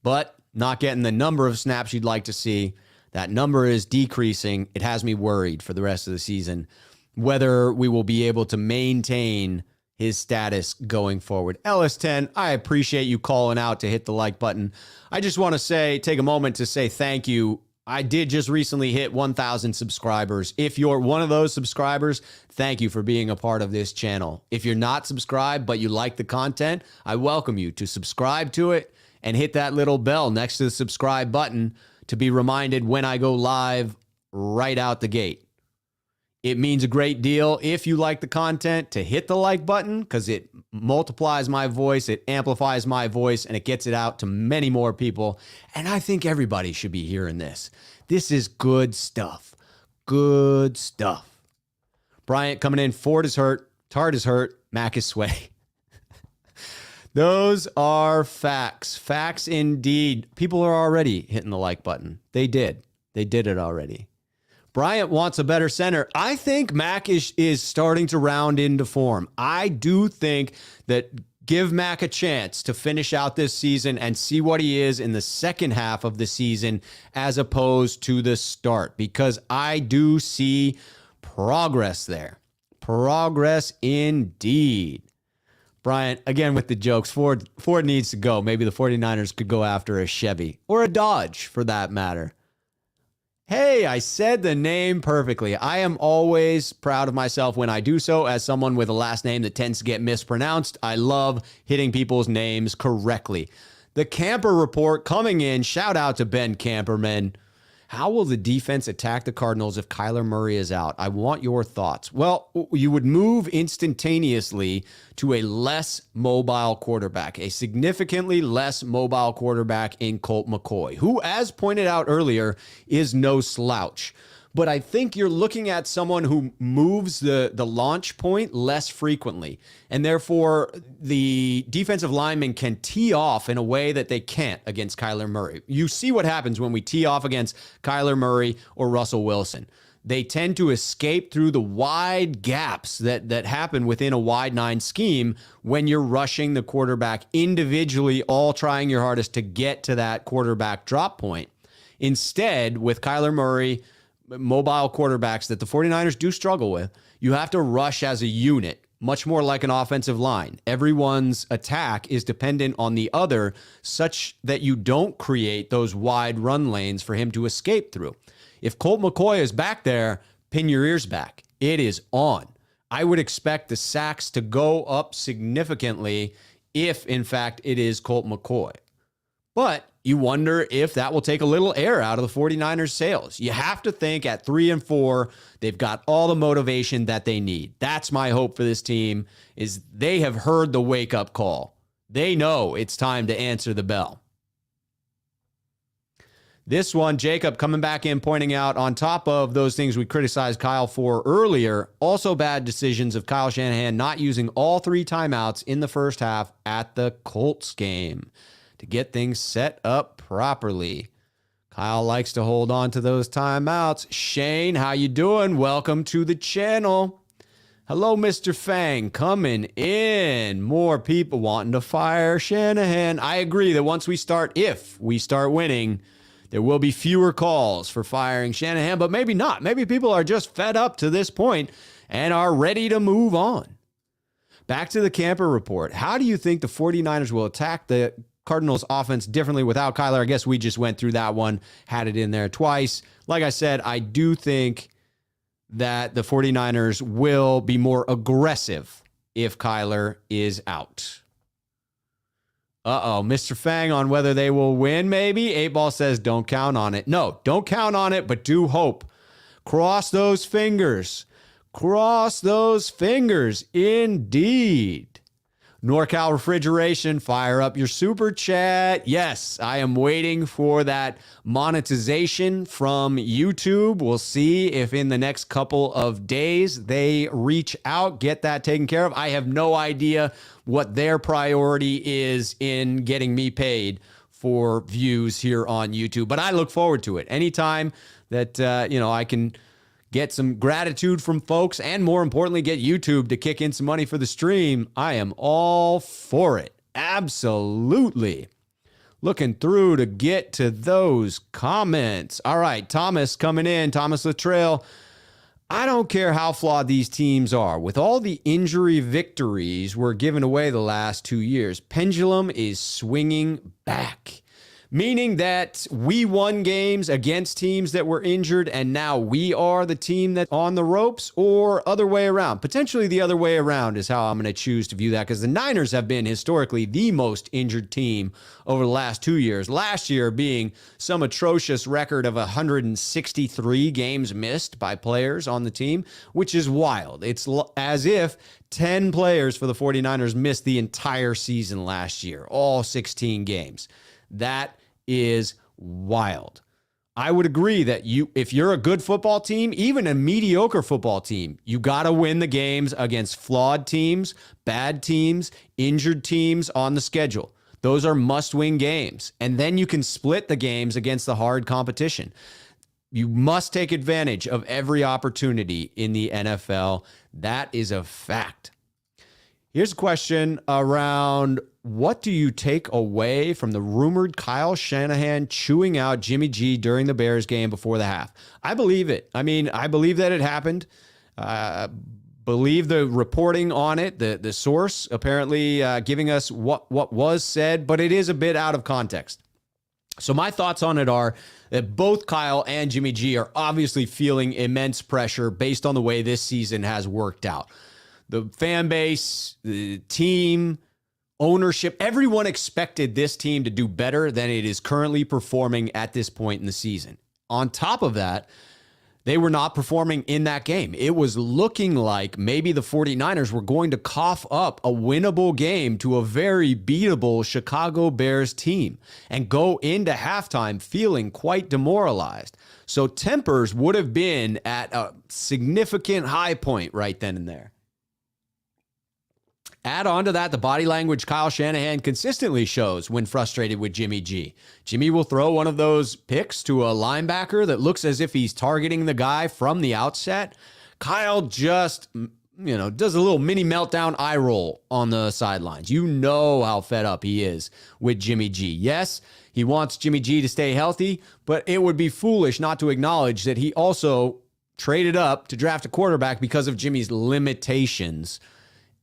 but not getting the number of snaps you'd like to see. That number is decreasing. It has me worried for the rest of the season, whether we will be able to maintain his status going forward. Ellis10, I appreciate you calling out to hit the like button. I just want to take a moment to say thank you. I did just recently hit 1,000 subscribers. If you're one of those subscribers, thank you for being a part of this channel. If you're not subscribed, but you like the content, I welcome you to subscribe to it and hit that little bell next to the subscribe button to be reminded when I go live right out the gate. It means a great deal if you like the content to hit the like button because it multiplies my voice, it amplifies my voice, and it gets it out to many more people. And I think everybody should be hearing this. This is good stuff. Good stuff. Bryant coming in. Ford is hurt. Tart is hurt. Mac is sweaty. Those are facts. Facts indeed. People are already hitting the like button. They did. They did it already. Bryant wants a better center. I think Mac is starting to round into form. I do think that give Mac a chance to finish out this season and see what he is in the second half of the season as opposed to the start, because I do see progress there. Progress indeed. Bryant, again with the jokes, Ford needs to go. Maybe the 49ers could go after a Chevy or a Dodge for that matter. Hey, I said the name perfectly. I am always proud of myself when I do so as someone with a last name that tends to get mispronounced. I love hitting people's names correctly. The Camper Report coming in. Shout out to Ben Camperman. How will the defense attack the Cardinals if Kyler Murray is out? I want your thoughts. Well, you would move instantaneously to a less mobile quarterback, a significantly less mobile quarterback in Colt McCoy, who, as pointed out earlier, is no slouch. But I think you're looking at someone who moves the launch point less frequently. And therefore, the defensive linemen can tee off in a way that they can't against Kyler Murray. You see what happens when we tee off against Kyler Murray or Russell Wilson. They tend to escape through the wide gaps that happen within a wide nine scheme when you're rushing the quarterback individually, all trying your hardest to get to that quarterback drop point. Instead, with Kyler Murray, mobile quarterbacks that the 49ers do struggle with, you have to rush as a unit, much more like an offensive line. Everyone's attack is dependent on the other such that you don't create those wide run lanes for him to escape through. If Colt McCoy is back there, pin your ears back. It is on. I would expect the sacks to go up significantly if, in fact, it is Colt McCoy. But you wonder if that will take a little air out of the 49ers' sails. You have to think at 3-4, they've got all the motivation that they need. That's my hope for this team, is they have heard the wake-up call. They know it's time to answer the bell. This one, Jacob coming back in, pointing out on top of those things we criticized Kyle for earlier, also bad decisions of Kyle Shanahan not using all 3 timeouts in the first half at the Colts game to get things set up properly. Kyle likes to hold on to those timeouts. Shane, how you doing? Welcome to the channel. Hello, Mr. Fang, coming in. More people wanting to fire Shanahan. I agree that if we start winning, there will be fewer calls for firing Shanahan, but maybe not. Maybe people are just fed up to this point and are ready to move on. Back to the camper report. How do you think the 49ers will attack the Cardinals offense differently without Kyler? I guess we just went through that one, had it in there twice. Like I said, I do think that the 49ers will be more aggressive if Kyler is out. Mr. Fang on whether they will win, maybe. 8-Ball says don't count on it. No, don't count on it, but do hope. Cross those fingers. Cross those fingers, indeed. NorCal Refrigeration, fire up your super chat. Yes, I am waiting for that monetization from YouTube. We'll see if in the next couple of days they reach out, get that taken care of. I have no idea what their priority is in getting me paid for views here on YouTube, but I look forward to it. Anytime that, I can get some gratitude from folks, and more importantly, get YouTube to kick in some money for the stream, I am all for it. Absolutely. Looking through to get to those comments. All right, Thomas coming in. Thomas Luttrell. I don't care how flawed these teams are. With all the injury victories we're giving away the last 2 years, pendulum is swinging back. Meaning that we won games against teams that were injured, and now we are the team that's on the ropes, or other way around. Potentially the other way around is how I'm going to choose to view that, because the Niners have been historically the most injured team over the last 2 years. Last year being some atrocious record of 163 games missed by players on the team, which is wild. It's as if 10 players for the 49ers missed the entire season last year, all 16 games. That is wild. I would agree that if you're a good football team, even a mediocre football team, you got to win the games against flawed teams, bad teams, injured teams on the schedule. Those are must-win games. And then you can split the games against the hard competition. You must take advantage of every opportunity in the NFL. That is a fact. Here's a question around what do you take away from the rumored Kyle Shanahan chewing out Jimmy G during the Bears game before the half? I believe it. I believe that it happened. Believe the reporting on it, the source apparently giving us what was said, but it is a bit out of context. So my thoughts on it are that both Kyle and Jimmy G are obviously feeling immense pressure based on the way this season has worked out. The fan base, the team, ownership, everyone expected this team to do better than it is currently performing at this point in the season. On top of that, they were not performing in that game. It was looking like maybe the 49ers were going to cough up a winnable game to a very beatable Chicago Bears team and go into halftime feeling quite demoralized. So tempers would have been at a significant high point right then and there. Add on to that the body language Kyle Shanahan consistently shows when frustrated with Jimmy G. Jimmy will throw one of those picks to a linebacker that looks as if he's targeting the guy from the outset. Kyle just, does a little mini meltdown eye roll on the sidelines. You know how fed up he is with Jimmy G. Yes, he wants Jimmy G to stay healthy, but it would be foolish not to acknowledge that he also traded up to draft a quarterback because of Jimmy's limitations.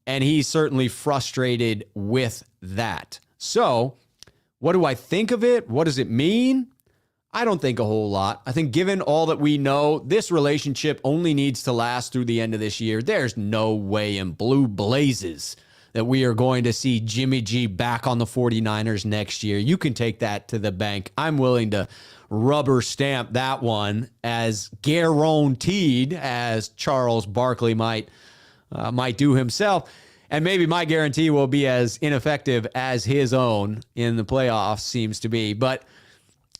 And he's certainly frustrated with that. So what do I think of it? What does it mean? I don't think a whole lot. I think given all that we know, this relationship only needs to last through the end of this year. There's no way in blue blazes that we are going to see Jimmy G back on the 49ers next year. You can take that to the bank. I'm willing to rubber stamp that one as guaranteed, as Charles Barkley might do himself. And maybe my guarantee will be as ineffective as his own in the playoffs seems to be. But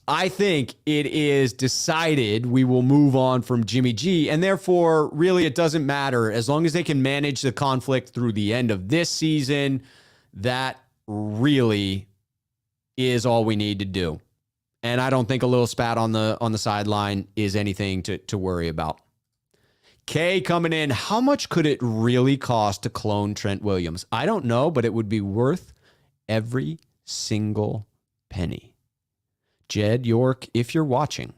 I think it is decided we will move on from Jimmy G, and therefore, really, it doesn't matter. As long as they can manage the conflict through the end of this season, that really is all we need to do. And I don't think a little spat on the sideline is anything to worry about. Kay coming in, how much could it really cost to clone Trent Williams? I don't know, but it would be worth every single penny. Jed York, if you're watching,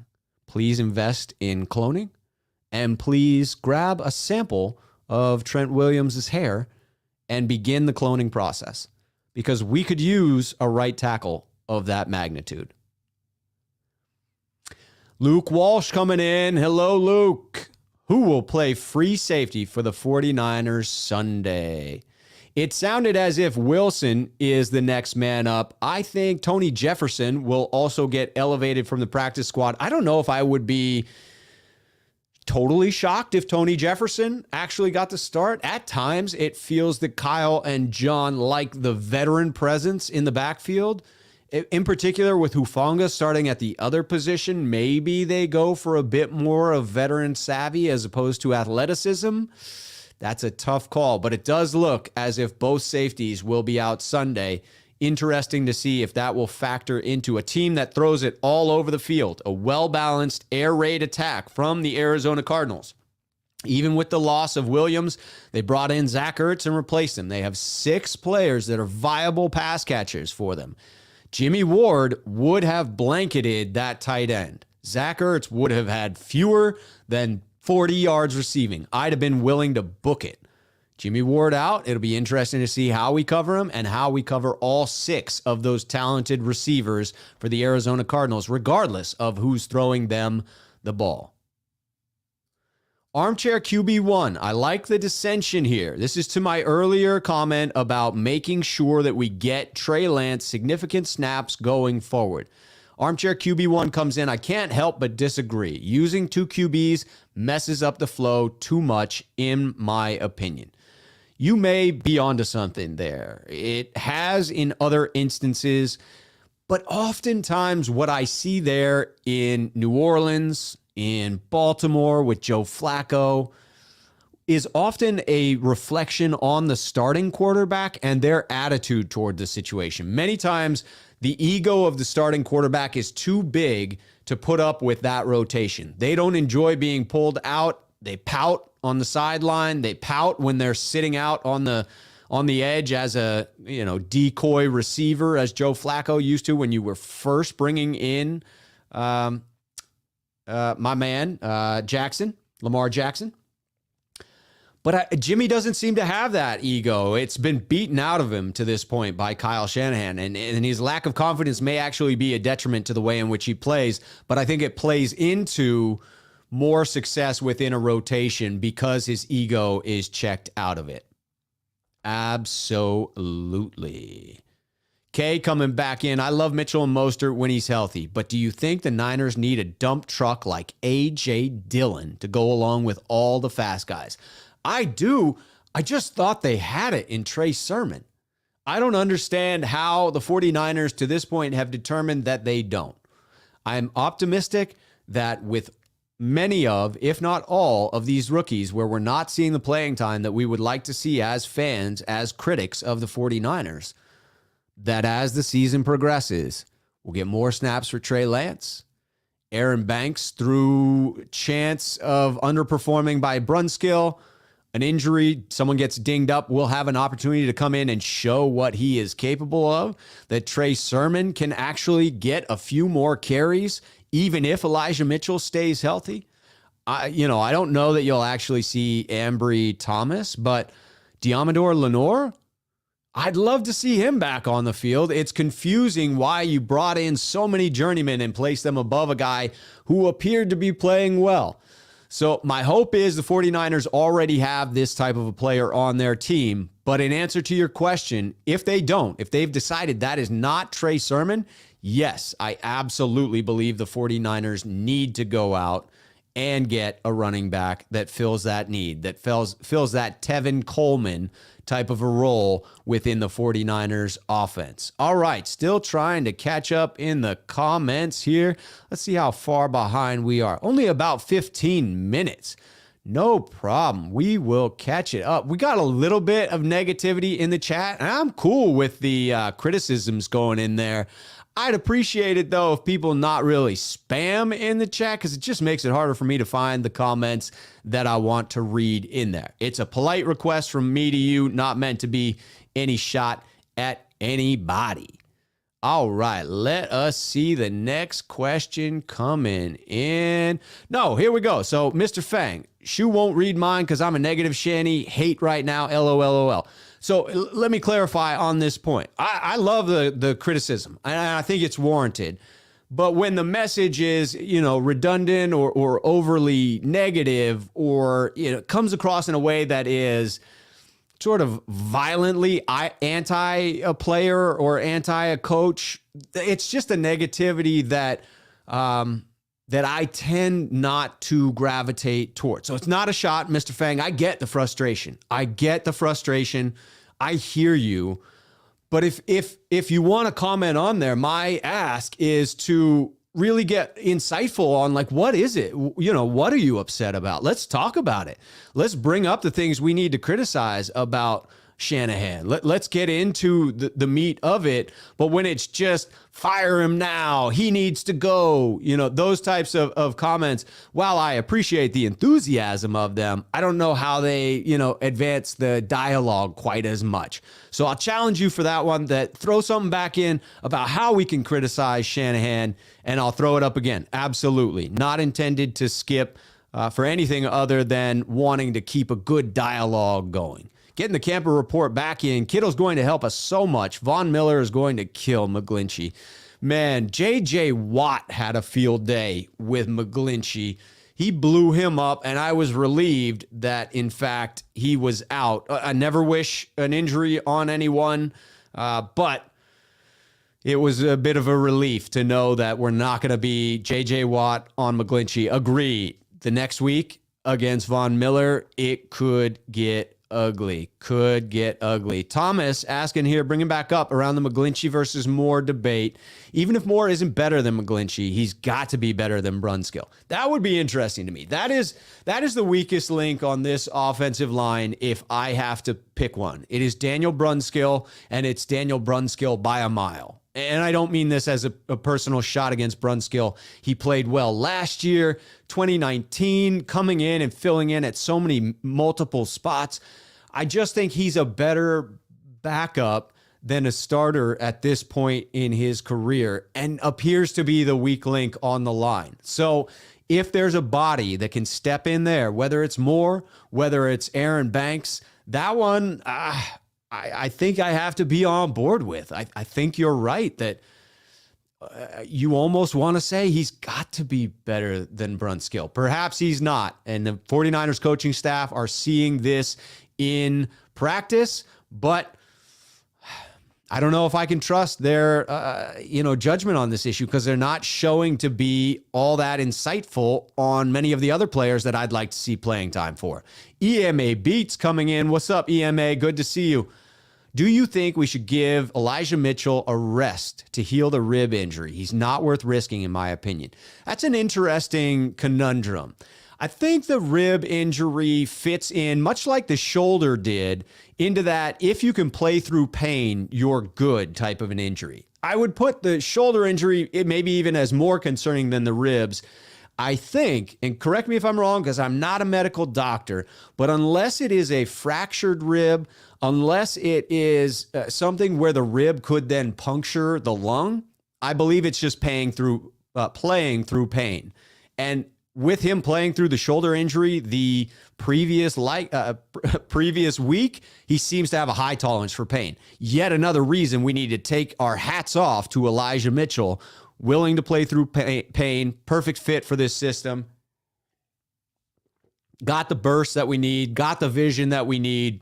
please invest in cloning and please grab a sample of Trent Williams' hair and begin the cloning process, because we could use a right tackle of that magnitude. Luke Walsh coming in. Hello, Luke. Who will play free safety for the 49ers Sunday? It sounded as if Wilson is the next man up. I think Tony Jefferson will also get elevated from the practice squad. I don't know if I would be totally shocked if Tony Jefferson actually got to start. At times, it feels that Kyle and John like the veteran presence in the backfield. In particular, with Hufanga starting at the other position, maybe they go for a bit more of veteran savvy as opposed to athleticism. That's a tough call, but it does look as if both safeties will be out Sunday. Interesting to see if that will factor into a team that throws it all over the field, a well-balanced air raid attack from the Arizona Cardinals. Even with the loss of Williams, they brought in Zach Ertz and replaced him. They have 6 players that are viable pass catchers for them. Jimmy Ward would have blanketed that tight end. Zach Ertz would have had fewer than 40 yards receiving. I'd have been willing to book it. Jimmy Ward out. It'll be interesting to see how we cover him and how we cover all 6 of those talented receivers for the Arizona Cardinals, regardless of who's throwing them the ball. Armchair QB1, I like the dissension here. This is to my earlier comment about making sure that we get Trey Lance significant snaps going forward. Armchair QB1 comes in, I can't help but disagree. Using 2 QBs messes up the flow too much, in my opinion. You may be onto something there. It has in other instances, but oftentimes what I see there in New Orleans, in Baltimore with Joe Flacco, is often a reflection on the starting quarterback and their attitude toward the situation. Many times, the ego of the starting quarterback is too big to put up with that rotation. They don't enjoy being pulled out. They pout on the sideline. They pout when they're sitting out on the edge as a decoy receiver, as Joe Flacco used to when you were first bringing in my man, Lamar Jackson. But Jimmy doesn't seem to have that ego. It's been beaten out of him to this point by Kyle Shanahan. And his lack of confidence may actually be a detriment to the way in which he plays. But I think it plays into more success within a rotation because his ego is checked out of it. Absolutely. Kay coming back in. I love Mitchell and Mostert when he's healthy, but do you think the Niners need a dump truck like A.J. Dillon to go along with all the fast guys? I do. I just thought they had it in Trey Sermon. I don't understand how the 49ers to this point have determined that they don't. I'm optimistic that with many of, if not all, of these rookies where we're not seeing the playing time that we would like to see as fans, as critics of the 49ers, that as the season progresses, we'll get more snaps for Trey Lance. Aaron Banks, through chance of underperforming by Brunskill, an injury, someone gets dinged up, we'll have an opportunity to come in and show what he is capable of. That Trey Sermon can actually get a few more carries, even if Elijah Mitchell stays healthy. I don't know that you'll actually see Ambry Thomas, but Diamador Lenore, I'd love to see him back on the field. It's confusing why you brought in so many journeymen and placed them above a guy who appeared to be playing well. So my hope is the 49ers already have this type of a player on their team. But in answer to your question, if they've decided that is not Trey Sermon, yes, I absolutely believe the 49ers need to go out and get a running back that fills that need, that fills that Tevin Coleman type of a role within the 49ers offense. All right, still trying to catch up in the comments here. Let's see how far behind we are. Only about 15 minutes. No problem. We will catch it up. We got a little bit of negativity in the chat, and I'm cool with the criticisms going in there. I'd appreciate it, though, if people not really spam in the chat, because it just makes it harder for me to find the comments that I want to read in there. It's a polite request from me to you, not meant to be any shot at anybody. All right, let us see the next question coming in. No, here we go. So, Mr. Fang, Shu won't read mine because I'm a negative Shanny. Hate right now, LOLOL. So let me clarify on this point. I love the criticism, and I think it's warranted. But when the message is, redundant or overly negative, or comes across in a way that is sort of violently anti a player or anti a coach, it's just a negativity that I tend not to gravitate towards. So it's not a shot, Mr. Fang. I get the frustration. I hear you. But if you want to comment on there, my ask is to really get insightful on, like, what is it? What are you upset about? Let's talk about it. Let's bring up the things we need to criticize about Shanahan. Let's get into the meat of it. But when it's just fire him now, he needs to go, those types of comments, while I appreciate the enthusiasm of them, I don't know how they, advance the dialogue quite as much. So I'll challenge you for that one, that throw something back in about how we can criticize Shanahan, and I'll throw it up again. Absolutely. Not intended to skip for anything other than wanting to keep a good dialogue going. Getting the camper report back in. Kittle's going to help us so much. Von Miller is going to kill McGlinchey. Man, J.J. Watt had a field day with McGlinchey. He blew him up, and I was relieved that, in fact, he was out. I never wish an injury on anyone, but it was a bit of a relief to know that we're not going to be J.J. Watt on McGlinchey. Agree. The next week against Von Miller, it could get ugly. Thomas asking here, bringing back up around the McGlinchey versus Moore debate. Even if Moore isn't better than McGlinchey, he's got to be better than Brunskill. That would be interesting to me. That is the weakest link on this offensive line if I have to pick one. It is Daniel Brunskill, and it's Daniel Brunskill by a mile. And I don't mean this as a personal shot against Brunskill. He played well last year, 2019, coming in and filling in at so many multiple spots. I just think he's a better backup than a starter at this point in his career, and appears to be the weak link on the line. So if there's a body that can step in there, whether it's Moore, whether it's Aaron Banks, that one, I think I have to be on board with. I think you're right that you almost want to say he's got to be better than Brunskill. Perhaps he's not, and the 49ers coaching staff are seeing this in practice, but I don't know if I can trust their judgment on this issue, because they're not showing to be all that insightful on many of the other players that I'd like to see playing time for. EMA Beats coming in. What's up, EMA? Good to see you. Do you think we should give Elijah Mitchell a rest to heal the rib injury? He's not worth risking, in my opinion. That's an interesting conundrum. I think the rib injury fits in, much like the shoulder did, into that if you can play through pain, you're good type of an injury. I would put the shoulder injury, it maybe even as more concerning than the ribs. I think, and correct me if I'm wrong because I'm not a medical doctor, but unless it is a fractured rib, unless it is something where the rib could then puncture the lung, I believe it's just playing through pain. And with him playing through the shoulder injury the previous week, he seems to have a high tolerance for pain. Yet another reason we need to take our hats off to Elijah Mitchell, willing to play through pain, perfect fit for this system. Got the burst that we need, got the vision that we need.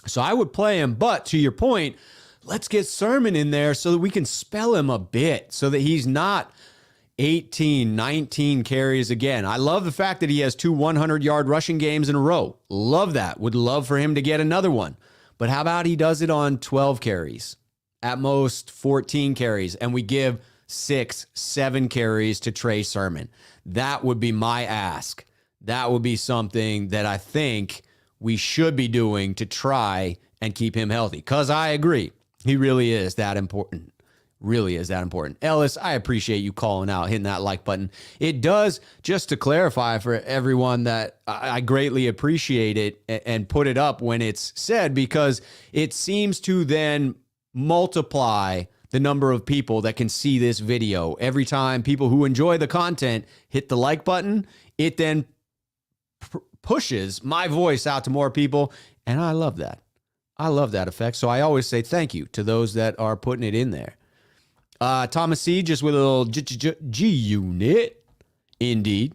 So I would play him. But to your point, let's get Sermon in there so that we can spell him a bit, so that he's not 18, 19 carries again. I love the fact that he has 2 100-yard rushing games in a row. Love that. Would love for him to get another one. But how about he does it on 12 carries? At most 14 carries, and we give 6, 7 carries to Trey Sermon. That would be my ask. That would be something that I think we should be doing to try and keep him healthy. Because I agree, he really is that important. Really is that important. Ellis, I appreciate you calling out, hitting that like button. It does, just to clarify for everyone, that I greatly appreciate it and put it up when it's said, because it seems to then multiply the number of people that can see this video. Every time people who enjoy the content hit the like button, it then pushes my voice out to more people. And I love that. I love that effect. So I always say thank you to those that are putting it in there. Thomas C. just with a little G-unit. Indeed.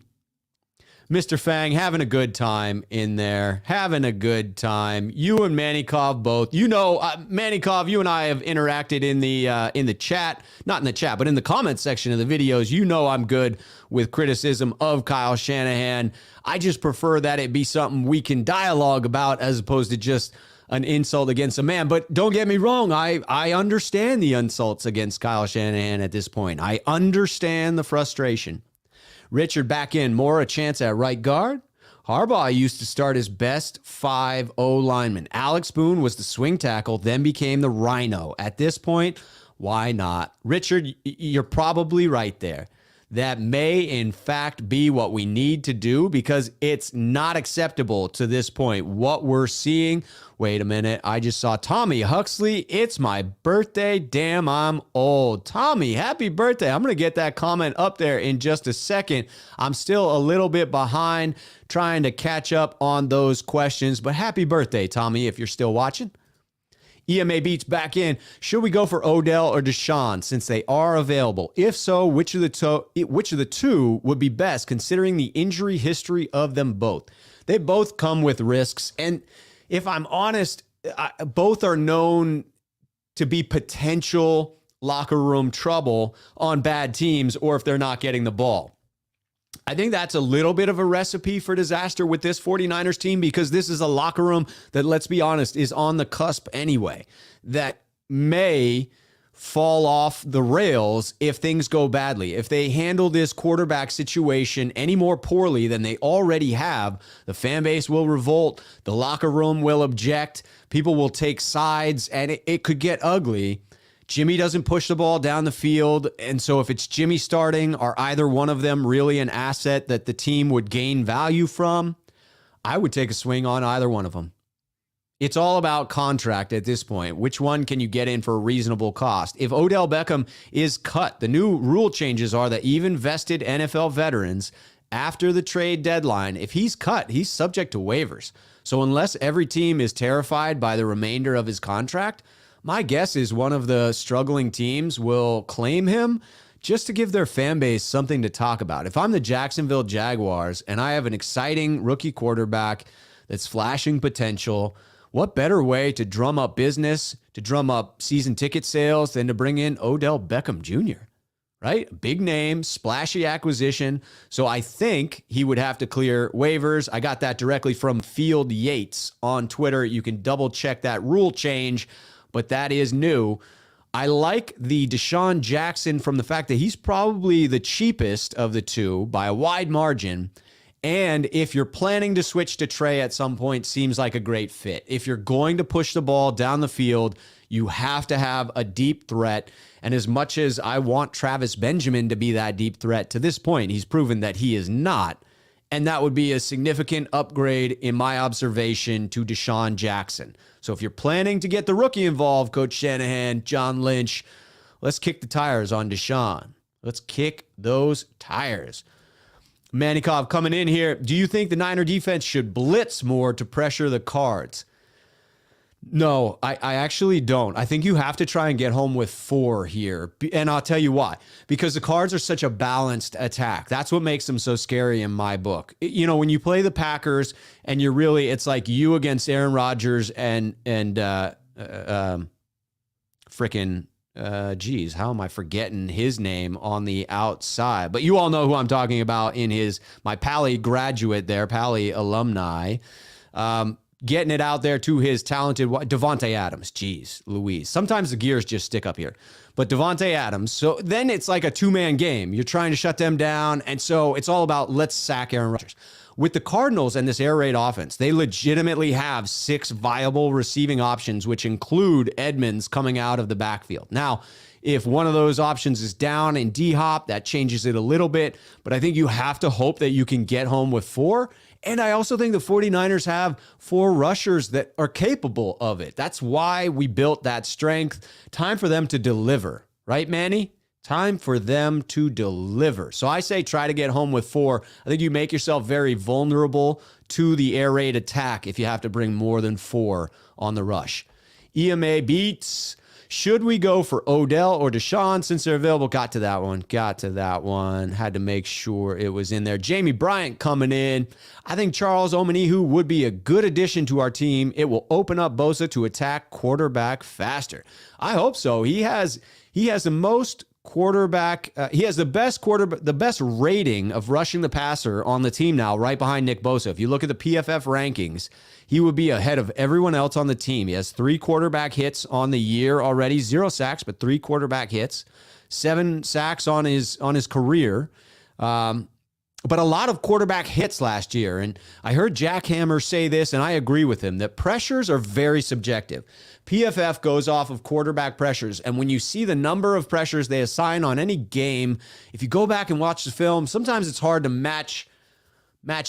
Mr. Fang having a good time in there. Having a good time. You and Manikov both. You know, Manikov, you and I have interacted in the chat. Not in the chat, but in the comment section of the videos. You know I'm good with criticism of Kyle Shanahan. I just prefer that it be something we can dialogue about as opposed to just an insult against a man. But don't get me wrong, I understand the insults against Kyle Shanahan at this point. I understand the frustration. Richard back in. More a chance at right guard. Harbaugh used to start his best 5 O-linemen. Alex Boone was the swing tackle, then became the rhino. At this point, why not? Richard, you're probably right there. That may, in fact, be what we need to do, because it's not acceptable to this point. What we're seeing, wait a minute, I just saw Tommy Huxley. It's my birthday. Damn, I'm old. Tommy, happy birthday. I'm going to get that comment up there in just a second. I'm still a little bit behind trying to catch up on those questions, but happy birthday, Tommy, if you're still watching. EMA Beats back in. Should we go for Odell or Deshaun since they are available? If so, which of the two would be best considering the injury history of them both? They both come with risks. And if I'm honest, both are known to be potential locker room trouble on bad teams or if they're not getting the ball. I think that's a little bit of a recipe for disaster with this 49ers team, because this is a locker room that, let's be honest, is on the cusp anyway, that may fall off the rails if things go badly. If they handle this quarterback situation any more poorly than they already have, the fan base will revolt, the locker room will object, people will take sides, and it could get ugly. Jimmy doesn't push the ball down the field, and so if it's Jimmy starting, are either one of them really an asset that the team would gain value from? I would take a swing on either one of them. It's all about contract at this point. Which one can you get in for a reasonable cost? If Odell Beckham is cut, the new rule changes are that even vested NFL veterans, after the trade deadline, if he's cut, he's subject to waivers. So unless every team is terrified by the remainder of his contract, my guess is one of the struggling teams will claim him just to give their fan base something to talk about. If I'm the Jacksonville Jaguars and I have an exciting rookie quarterback that's flashing potential, what better way to drum up business, to drum up season ticket sales than to bring in Odell Beckham Jr., right? Big name, splashy acquisition. So I think he would have to clear waivers. I got that directly from Field Yates on Twitter. You can double check that rule change, but that is new. I like the Deshaun Jackson from the fact that he's probably the cheapest of the two by a wide margin. And if you're planning to switch to Trey at some point, seems like a great fit. If you're going to push the ball down the field, you have to have a deep threat. And as much as I want Travis Benjamin to be that deep threat, to this point, he's proven that he is not. And that would be a significant upgrade in my observation to Deshaun Jackson. So if you're planning to get the rookie involved, Coach Shanahan, John Lynch, let's kick the tires on Deshaun. Let's kick those tires. Manikov coming in here. Do you think the Niner defense should blitz more to pressure the Cards? No, I actually don't. I think you have to try and get home with 4 here. And I'll tell you why. Because the Cards are such a balanced attack. That's what makes them so scary in my book. You know, when you play the Packers and you're really, it's like you against Aaron Rodgers and frickin' Geez, how am I forgetting his name on the outside? But you all know who I'm talking about in my Pally graduate there, Pally alumni. Getting it out there to his talented Davante Adams. Geez, Louise. Sometimes the gears just stick up here. But Davante Adams. So then it's like a two-man game. You're trying to shut them down. And so it's all about let's sack Aaron Rodgers. With the Cardinals and this air raid offense, they legitimately have 6 viable receiving options, which include Edmonds coming out of the backfield. Now, if one of those options is down in D-Hop, that changes it a little bit. But I think you have to hope that you can get home with 4. And I also think the 49ers have 4 rushers that are capable of it. That's why we built that strength. Time for them to deliver. Right, Manny? Time for them to deliver. So I say try to get home with 4. I think you make yourself very vulnerable to the air raid attack if you have to bring more than 4 on the rush. EMA beats. Should we go for Odell or Deshaun since they're available? Got to that one. Had to make sure it was in there. Jamie Bryant coming in. I think Charles Omenihu would be a good addition to our team. It will open up Bosa to attack quarterback faster. I hope so. He has the most quarterback. He has the best rating of rushing the passer on the team now, right behind Nick Bosa. If you look at the PFF rankings, he would be ahead of everyone else on the team. He has 3 quarterback hits on the year already, 0 sacks, but 3 quarterback hits, 7 sacks on his career. But a lot of quarterback hits last year. And I heard Jack Hammer say this, and I agree with him, that pressures are very subjective. PFF goes off of quarterback pressures. And when you see the number of pressures they assign on any game, if you go back and watch the film, sometimes it's hard to match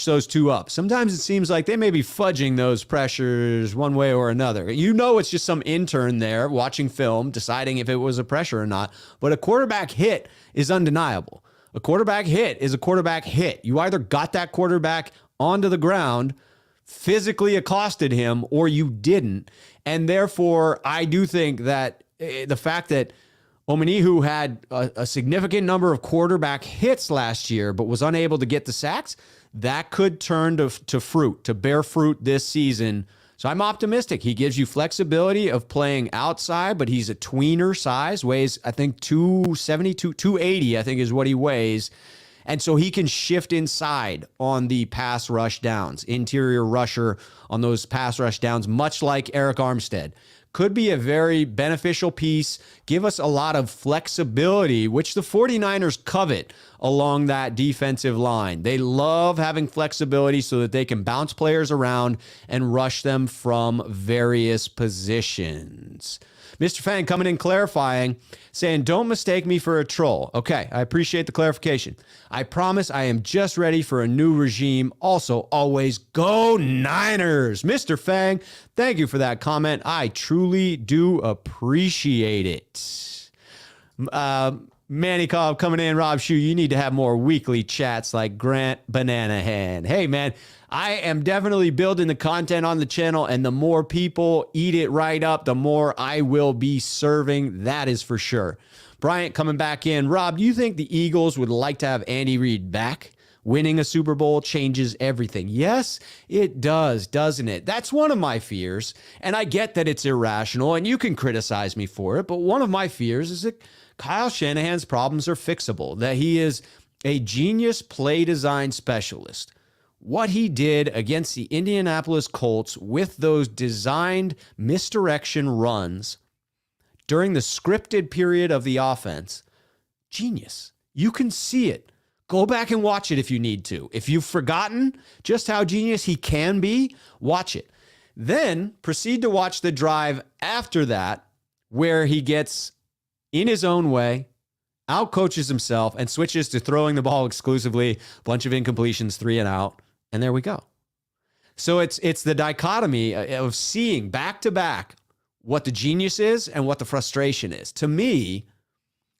those two up. Sometimes it seems like they may be fudging those pressures one way or another. You know, it's just some intern there watching film, deciding if it was a pressure or not. But a quarterback hit is undeniable. A quarterback hit is a quarterback hit. You either got that quarterback onto the ground, physically accosted him, or you didn't. And therefore, I do think that the fact that Omenihu had a significant number of quarterback hits last year, but was unable to get the sacks, that could turn to bear fruit this season. So I'm optimistic. He gives you flexibility of playing outside, but he's a tweener size, weighs, I think, 270, 280, I think is what he weighs. And so he can shift inside on the pass rush downs, interior rusher on those pass rush downs, much like Eric Armstead. Could be a very beneficial piece, give us a lot of flexibility, which the 49ers covet along that defensive line. They love having flexibility so that they can bounce players around and rush them from various positions. Mr. Fang coming in clarifying, saying, don't mistake me for a troll. Okay, I appreciate the clarification. I promise I am just ready for a new regime. Also, always go Niners. Mr. Fang, thank you for that comment. I truly do appreciate it. Manny Cobb coming in. Rob Shue, you need to have more weekly chats like Grant Bananahan. Hey, man, I am definitely building the content on the channel, and the more people eat it right up, the more I will be serving. That is for sure. Bryant coming back in. Rob, do you think the Eagles would like to have Andy Reid back? Winning a Super Bowl changes everything. Yes, it does, doesn't it? That's one of my fears, and I get that it's irrational, and you can criticize me for it, but one of my fears is that Kyle Shanahan's problems are fixable, that he is a genius play design specialist. What he did against the Indianapolis Colts with those designed misdirection runs during the scripted period of the offense, genius. You can see it. Go back and watch it if you need to. If you've forgotten just how genius he can be, watch it. Then proceed to watch the drive after that, where he gets in his own way, outcoaches himself, and switches to throwing the ball exclusively, bunch of incompletions, 3 and out, and there we go. So it's the dichotomy of seeing back to back what the genius is and what the frustration is. To me,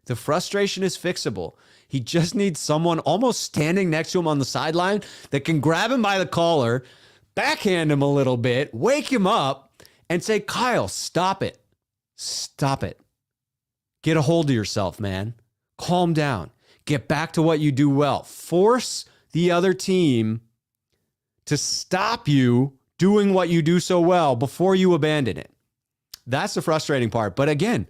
the frustration is fixable. He just needs someone almost standing next to him on the sideline that can grab him by the collar, backhand him a little bit, wake him up, and say, Kyle, stop it. Stop it. Get a hold of yourself, man. Calm down. Get back to what you do well. Force the other team to stop you doing what you do so well before you abandon it. That's the frustrating part. But again,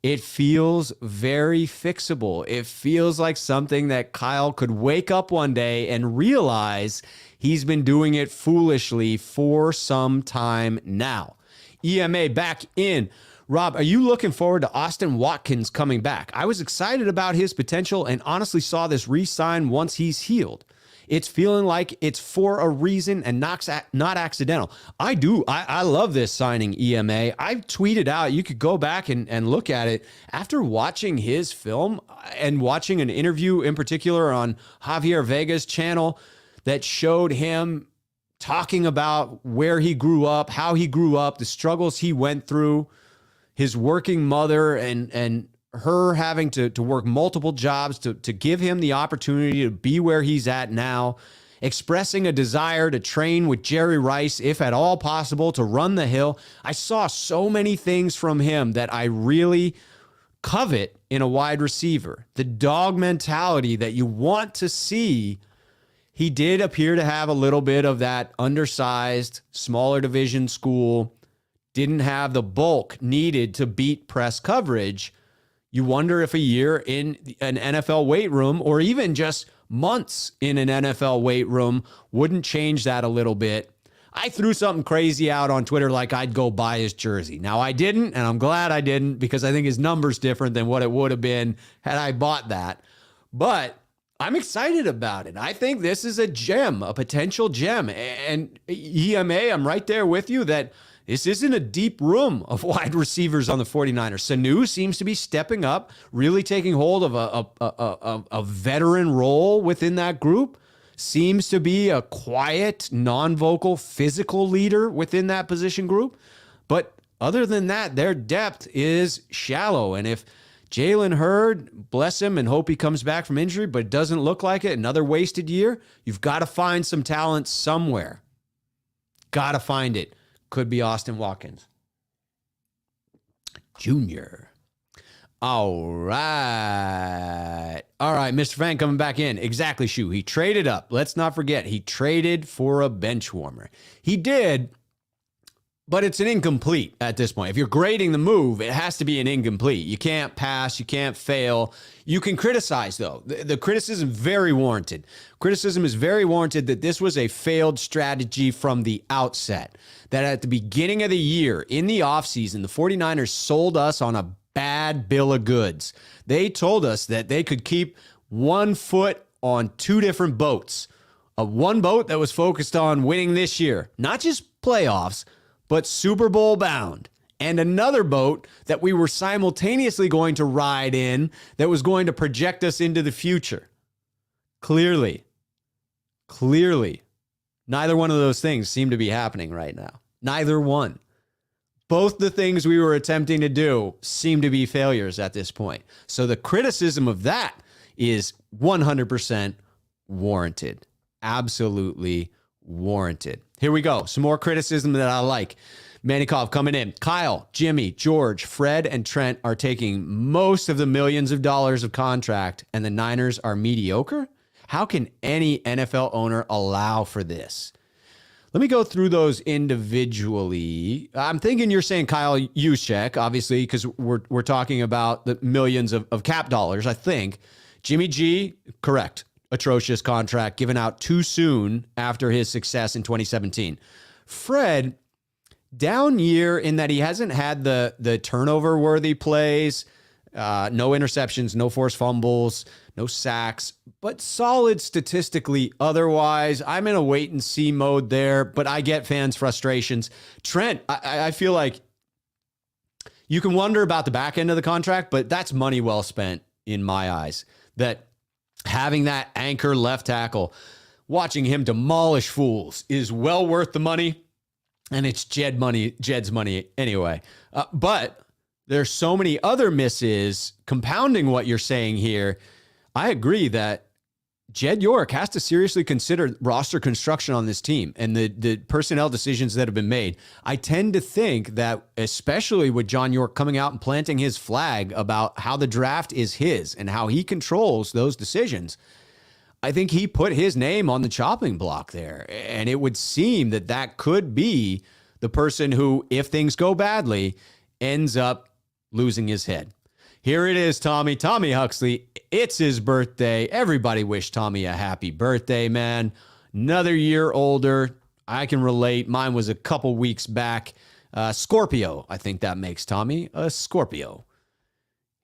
It feels very fixable. It feels like something that Kyle could wake up one day and realize he's been doing it foolishly for some time now. EMA back in. Rob, are you looking forward to Austin Watkins coming back? I was excited about his potential and honestly saw this re-sign once he's healed. It's feeling like it's for a reason and not accidental. I do. I love this signing, EMA. I tweeted out, you could go back and look at it. After watching his film and watching an interview in particular on Javier Vega's channel that showed him talking about where he grew up, how he grew up, the struggles he went through, his working mother and her having to work multiple jobs to give him the opportunity to be where he's at now, expressing a desire to train with Jerry Rice, if at all possible, to run the hill. I saw so many things from him that I really covet in a wide receiver. The dog mentality that you want to see. He did appear to have a little bit of that undersized, smaller division school, didn't have the bulk needed to beat press coverage. You wonder if a year in an NFL weight room or even just months in an NFL weight room wouldn't change that a little bit. I threw something crazy out on Twitter like I'd go buy his jersey. Now I didn't, and I'm glad I didn't because I think his number's different than what it would have been had I bought that. But I'm excited about it. I think this is a gem, a potential gem. And EMA, I'm right there with you that this isn't a deep room of wide receivers on the 49ers. Sanu seems to be stepping up, really taking hold of a veteran role within that group. Seems to be a quiet, non-vocal, physical leader within that position group. But other than that, their depth is shallow. And if Jalen Hurd, bless him and hope he comes back from injury, but it doesn't look like it, another wasted year, you've got to find some talent somewhere. Got to find it. Could be Austin Watkins Jr. All right. Mr. Fan coming back in. Exactly, Shu. He traded up. Let's not forget, he traded for a bench warmer. He did, but it's an incomplete at this point. If you're grading the move, it has to be an incomplete. You can't pass. You can't fail. You can criticize, though. The criticism is very warranted. Criticism is very warranted that this was a failed strategy from the outset. That at the beginning of the year, in the offseason, the 49ers sold us on a bad bill of goods. They told us that they could keep one foot on two different boats. One boat that was focused on winning this year, not just playoffs, but Super Bowl bound. And another boat that we were simultaneously going to ride in that was going to project us into the future. Clearly, neither one of those things seem to be happening right now. Neither one. Both the things we were attempting to do seem to be failures at this point. So the criticism of that is 100% warranted. Absolutely warranted. Here we go. Some more criticism that I like. Manikov coming in. Kyle, Jimmy, George, Fred, and Trent are taking most of the millions of dollars of contract, and the Niners are mediocre? How can any NFL owner allow for this? Let me go through those individually. I'm thinking you're saying Kyle Juszczyk, obviously, because we're talking about the millions of cap dollars, I think. Jimmy G, correct. Atrocious contract given out too soon after his success in 2017. Fred, down year in that he hasn't had the turnover-worthy plays, no interceptions, no forced fumbles, no sacks, but solid statistically otherwise. I'm in a wait-and-see mode there, but I get fans' frustrations. Trent, I feel like you can wonder about the back end of the contract, but that's money well spent in my eyes. That having that anchor left tackle, watching him demolish fools is well worth the money, and it's Jed's money anyway. But there's so many other misses compounding what you're saying here. I agree that Jed York has to seriously consider roster construction on this team and the personnel decisions that have been made. I tend to think that, especially with John York coming out and planting his flag about how the draft is his and how he controls those decisions, I think he put his name on the chopping block there. And it would seem that that could be the person who, if things go badly, ends up losing his head. Here it is, Tommy. Tommy Huxley. It's his birthday. Everybody wish Tommy a happy birthday, man. Another year older. I can relate. Mine was a couple weeks back. Scorpio. I think that makes Tommy a Scorpio.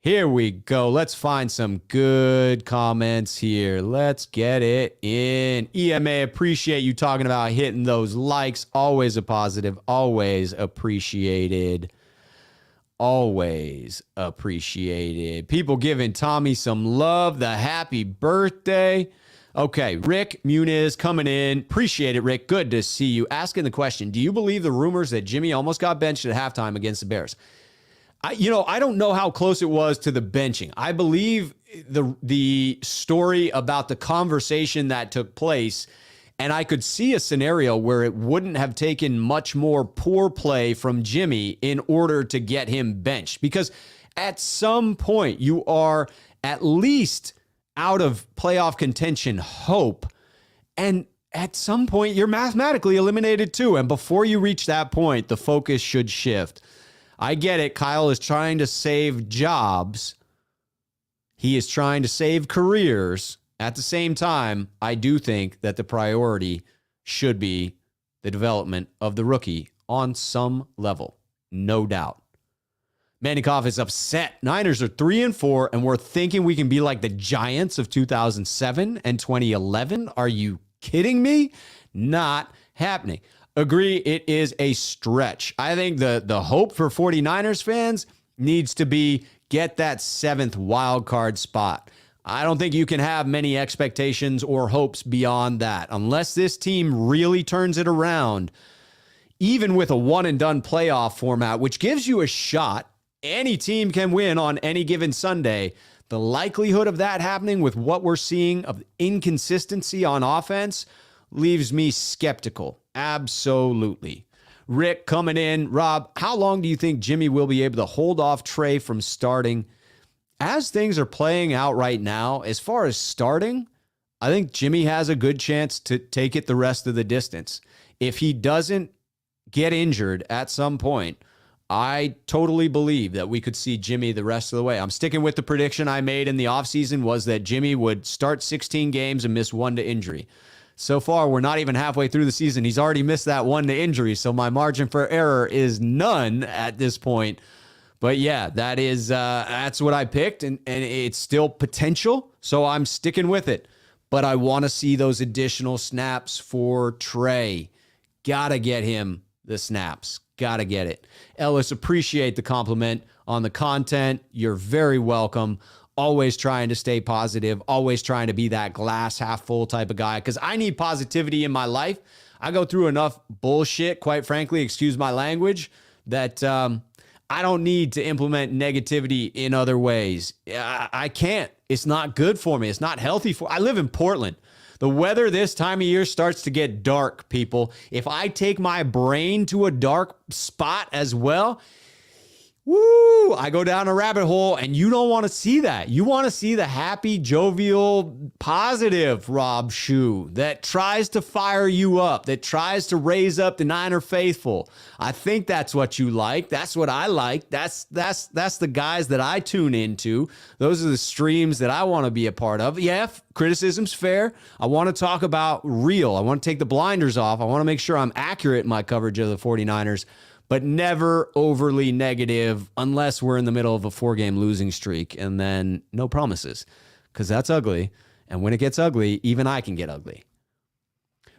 Here we go. Let's find some good comments here. Let's get it in. EMA, appreciate you talking about hitting those likes. Always a positive. Always appreciated. Always appreciated. People giving Tommy some love. The happy birthday. Okay, Rick Muniz coming in. Appreciate it, Rick. Good to see you. Asking the question, do you believe the rumors that Jimmy almost got benched at halftime against the Bears? I don't know how close it was to the benching. I believe the story about the conversation that took place, and I could see a scenario where it wouldn't have taken much more poor play from Jimmy in order to get him benched. Because at some point, you are at least out of playoff contention hope, and at some point, you're mathematically eliminated too. And before you reach that point, the focus should shift. I get it. Kyle is trying to save jobs. He is trying to save careers. At the same time, I do think that the priority should be the development of the rookie on some level. No doubt. Manikoff is upset. Niners are 3-4, and we're thinking we can be like the Giants of 2007 and 2011. Are you kidding me? Not happening. Agree, it is a stretch. I think the hope for 49ers fans needs to be get that 7th wild card spot. I don't think you can have many expectations or hopes beyond that. Unless this team really turns it around, even with a one-and-done playoff format, which gives you a shot, any team can win on any given Sunday. The likelihood of that happening with what we're seeing of inconsistency on offense leaves me skeptical. Absolutely. Rick coming in. Rob, how long do you think Jimmy will be able to hold off Trey from starting? As things are playing out right now, as far as starting, I think Jimmy has a good chance to take it the rest of the distance. If he doesn't get injured at some point, I totally believe that we could see Jimmy the rest of the way. I'm sticking with the prediction I made in the offseason was that Jimmy would start 16 games and miss 1 to injury. So far, we're not even halfway through the season. He's already missed that 1 to injury, so my margin for error is none at this point. But yeah, that's what I picked, and it's still potential, so I'm sticking with it. But I want to see those additional snaps for Trey. Gotta get him the snaps. Gotta get it. Ellis, appreciate the compliment on the content. You're very welcome. Always trying to stay positive, always trying to be that glass half full type of guy, because I need positivity in my life. I go through enough bullshit, quite frankly, excuse my language, that I don't need to implement negativity in other ways. I can't. It's not good for me. It's not healthy for I live in Portland. The weather this time of year starts to get dark, people. If I take my brain to a dark spot as well, woo, I go down a rabbit hole, and you don't want to see that. You want to see the happy, jovial, positive Rob Shue that tries to fire you up, that tries to raise up the Niner faithful. I think that's what you like. That's what I like. That's the guys that I tune into. Those are the streams that I want to be a part of. Yeah, criticism's fair. I want to talk about real. I want to take the blinders off. I want to make sure I'm accurate in my coverage of the 49ers. But never overly negative unless we're in the middle of a 4-game losing streak, and then no promises, because that's ugly. And when it gets ugly, even I can get ugly.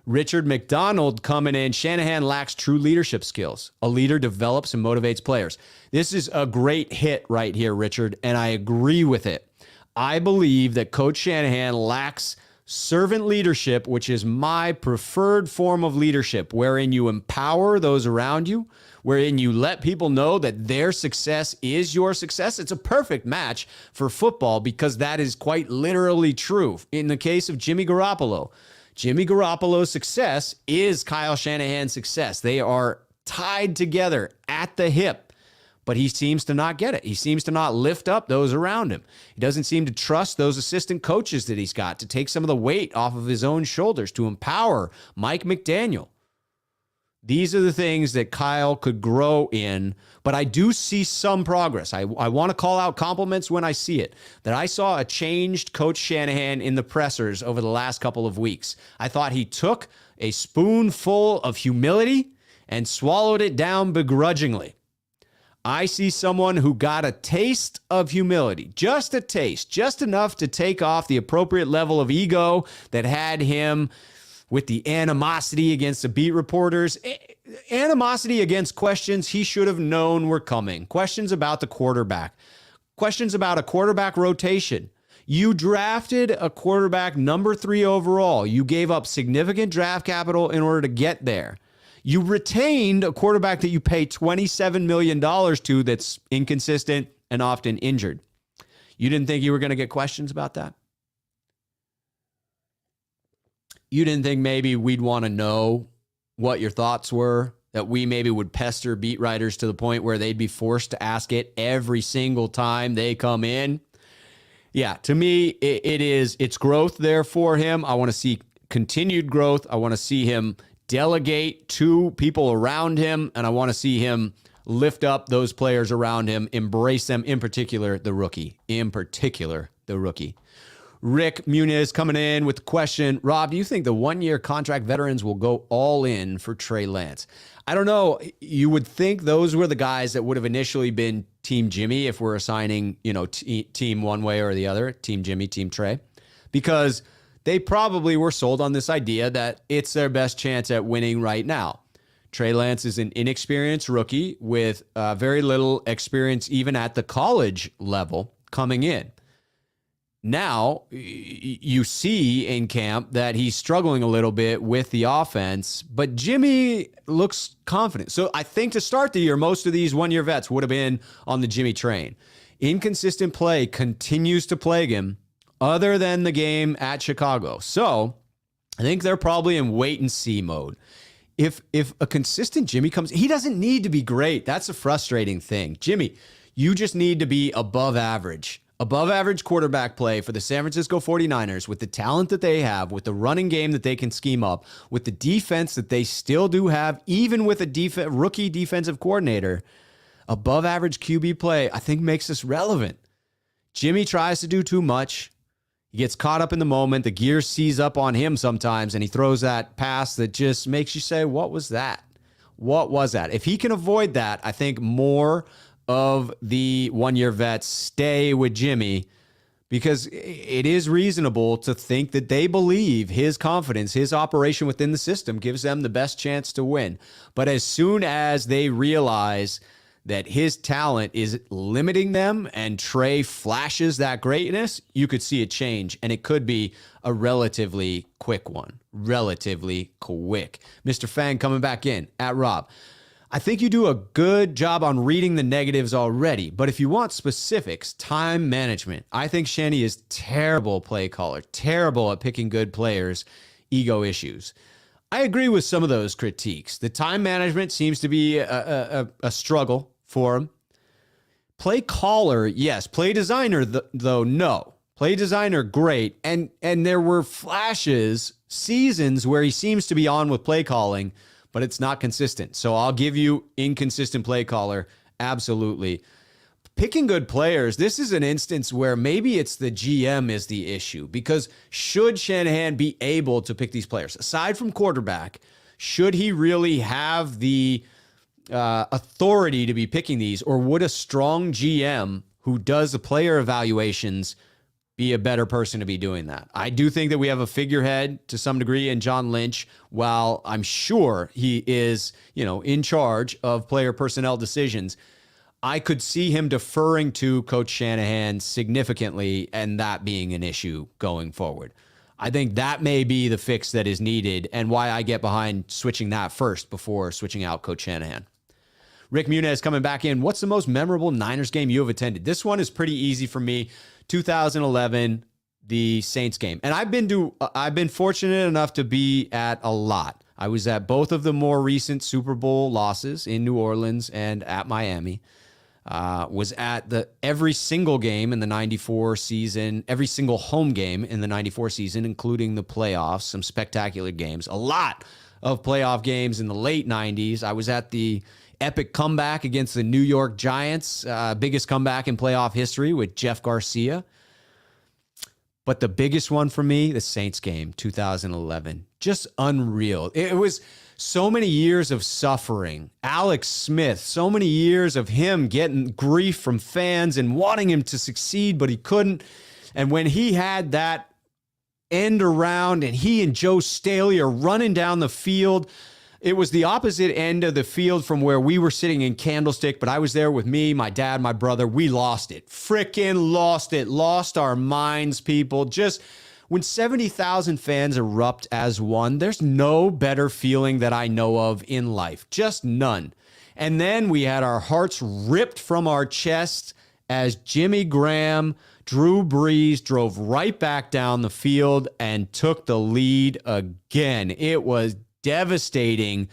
Richard McDonald coming in. Shanahan lacks true leadership skills. A leader develops and motivates players. This is a great hit right here, Richard, and I agree with it. I believe that Coach Shanahan lacks servant leadership, which is my preferred form of leadership, wherein you empower those around you, wherein you let people know that their success is your success. It's a perfect match for football because that is quite literally true. In the case of Jimmy Garoppolo's success is Kyle Shanahan's success. They are tied together at the hip. But he seems to not get it. He seems to not lift up those around him. He doesn't seem to trust those assistant coaches that he's got to take some of the weight off of his own shoulders, to empower Mike McDaniel. These are the things that Kyle could grow in, but I do see some progress. I want to call out compliments when I see it, that I saw a changed Coach Shanahan in the pressers over the last couple of weeks. I thought he took a spoonful of humility and swallowed it down begrudgingly. I see someone who got a taste of humility, just a taste, just enough to take off the appropriate level of ego that had him with the animosity against the beat reporters, animosity against questions he should have known were coming, questions about the quarterback, questions about a quarterback rotation. You drafted a quarterback number 3 overall. You gave up significant draft capital in order to get there. You retained a quarterback that you pay $27 million to that's inconsistent and often injured. You didn't think you were going to get questions about that? You didn't think maybe we'd want to know what your thoughts were, that we maybe would pester beat writers to the point where they'd be forced to ask it every single time they come in? Yeah, to me, it's growth there for him. I want to see continued growth. I want to see him delegate to people around him, and I want to see him lift up those players around him, embrace them, in particular, the rookie. Rick Muniz coming in with the question, Rob, do you think the one-year contract veterans will go all in for Trey Lance? I don't know. You would think those were the guys that would have initially been Team Jimmy if we're assigning, team one way or the other, Team Jimmy, Team Trey, because they probably were sold on this idea that it's their best chance at winning right now. Trey Lance is an inexperienced rookie with very little experience even at the college level coming in. Now, you see in camp that he's struggling a little bit with the offense, but Jimmy looks confident. So I think to start the year, most of these one-year vets would have been on the Jimmy train. Inconsistent play continues to plague him other than the game at Chicago. So I think they're probably in wait-and-see mode. If a consistent Jimmy comes, he doesn't need to be great. That's a frustrating thing. Jimmy, you just need to be above average. Above average quarterback play for the San Francisco 49ers with the talent that they have, with the running game that they can scheme up, with the defense that they still do have, even with a rookie defensive coordinator. Above average QB play, I think, makes us relevant. Jimmy tries to do too much. He gets caught up in the moment. The gear seize up on him sometimes, and he throws that pass that just makes you say, what was that? What was that? If he can avoid that, I think more of the one-year vets stay with Jimmy, because it is reasonable to think that they believe his confidence, his operation within the system gives them the best chance to win. But as soon as they realize that his talent is limiting them and Trey flashes that greatness, you could see a change, and it could be a relatively quick one. Relatively quick. Mr. Fang coming back in at Rob. I think you do a good job on reading the negatives already, but if you want specifics, time management. I think Shanny is terrible play caller, terrible at picking good players, ego issues. I agree with some of those critiques. The time management seems to be a struggle for him. Play caller, yes. Play designer, though, no. Play designer, great. And there were flashes, seasons where he seems to be on with play calling, but it's not consistent. So I'll give you inconsistent play caller, absolutely. Picking good players, this is an instance where maybe it's the GM is the issue, because should Shanahan be able to pick these players? Aside from quarterback, should he really have the authority to be picking these, or would a strong GM who does the player evaluations be a better person to be doing that? I do think that we have a figurehead to some degree in John Lynch. While I'm sure he is, in charge of player personnel decisions, I could see him deferring to Coach Shanahan significantly, and that being an issue going forward. I think that may be the fix that is needed, and why I get behind switching that first before switching out Coach Shanahan. Rick Muniz coming back in. What's the most memorable Niners game you have attended? This one is pretty easy for me. 2011, the Saints game. And I've been fortunate enough to be at a lot. I was at both of the more recent Super Bowl losses in New Orleans and at Miami. Was at every single game in the 94 season, every single home game in the 94 season, including the playoffs, some spectacular games, a lot of playoff games in the late 90s. I was at the epic comeback against the New York Giants, biggest comeback in playoff history with Jeff Garcia. But the biggest one for me, the Saints game, 2011. Just unreal. It was so many years of suffering. Alex Smith, so many years of him getting grief from fans and wanting him to succeed, but he couldn't. And when he had that end around and he and Joe Staley are running down the field, it was the opposite end of the field from where we were sitting in Candlestick, but I was there with me, my dad, my brother. We lost it. Frickin' lost it. Lost our minds, people. Just when 70,000 fans erupt as one, there's no better feeling that I know of in life. Just none. And then we had our hearts ripped from our chests as Jimmy Graham, Drew Brees drove right back down the field and took the lead again. It was devastating,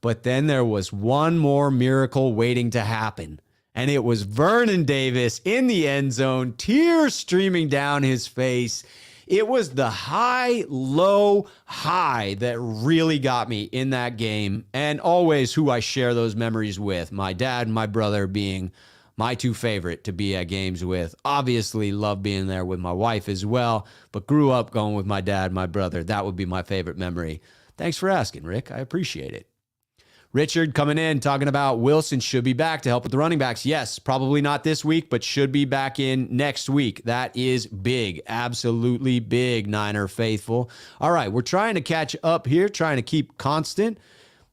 but then there was one more miracle waiting to happen, and it was Vernon Davis in the end zone, tears streaming down his face. It was the high-low high that really got me in that game, and always who I share those memories with, my dad and my brother being my two favorite to be at games with. Obviously, love being there with my wife as well, but grew up going with my dad, my brother. That would be my favorite memory. Thanks for asking, Rick. I appreciate it. Richard coming in, talking about Wilson should be back to help with the running backs. Yes, probably not this week, but should be back in next week. That is big. Absolutely big, Niner faithful. All right, we're trying to catch up here, trying to keep constant.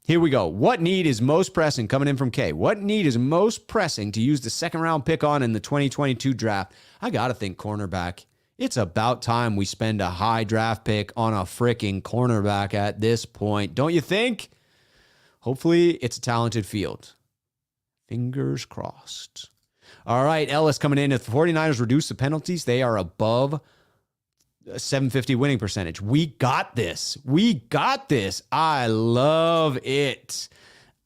Here we go. What need is most pressing? Coming in from K. What need is most pressing to use the second-round pick on in the 2022 draft? I got to think cornerback. It's about time we spend a high draft pick on a freaking cornerback at this point. Don't you think? Hopefully, it's a talented field. Fingers crossed. All right, Ellis coming in. If the 49ers reduce the penalties, they are above a 750 winning percentage. We got this. We got this. I love it.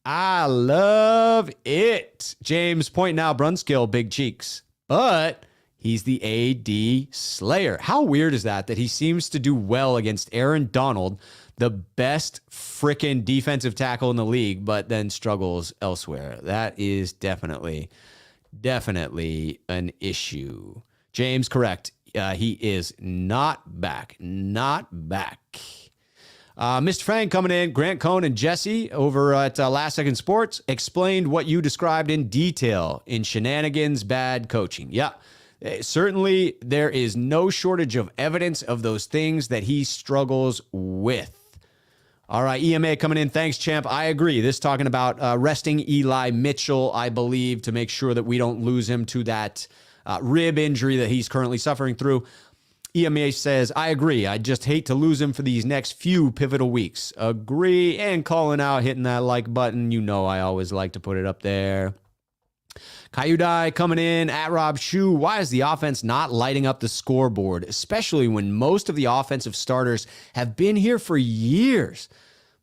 I love it. James pointing out Brunskill, big cheeks. But he's the AD Slayer. How weird is that he seems to do well against Aaron Donald, the best frickin' defensive tackle in the league, but then struggles elsewhere? That is definitely an issue. James, correct. He is not back. Not back. Mr. Frank coming in. Grant Cohn and Jesse over at Last Second Sports explained what you described in detail in Shenanigans Bad Coaching. Yeah. Certainly, there is no shortage of evidence of those things that he struggles with. All right, EMA coming in. Thanks, champ. I agree. This talking about resting Eli Mitchell, I believe, to make sure that we don't lose him to that rib injury that he's currently suffering through. EMA says, I agree. I just hate to lose him for these next few pivotal weeks. Agree. And calling out, hitting that like button. You know I always like to put it up there. Kayudai coming in at Rob Shu. Why is the offense not lighting up the scoreboard, especially when most of the offensive starters have been here for years?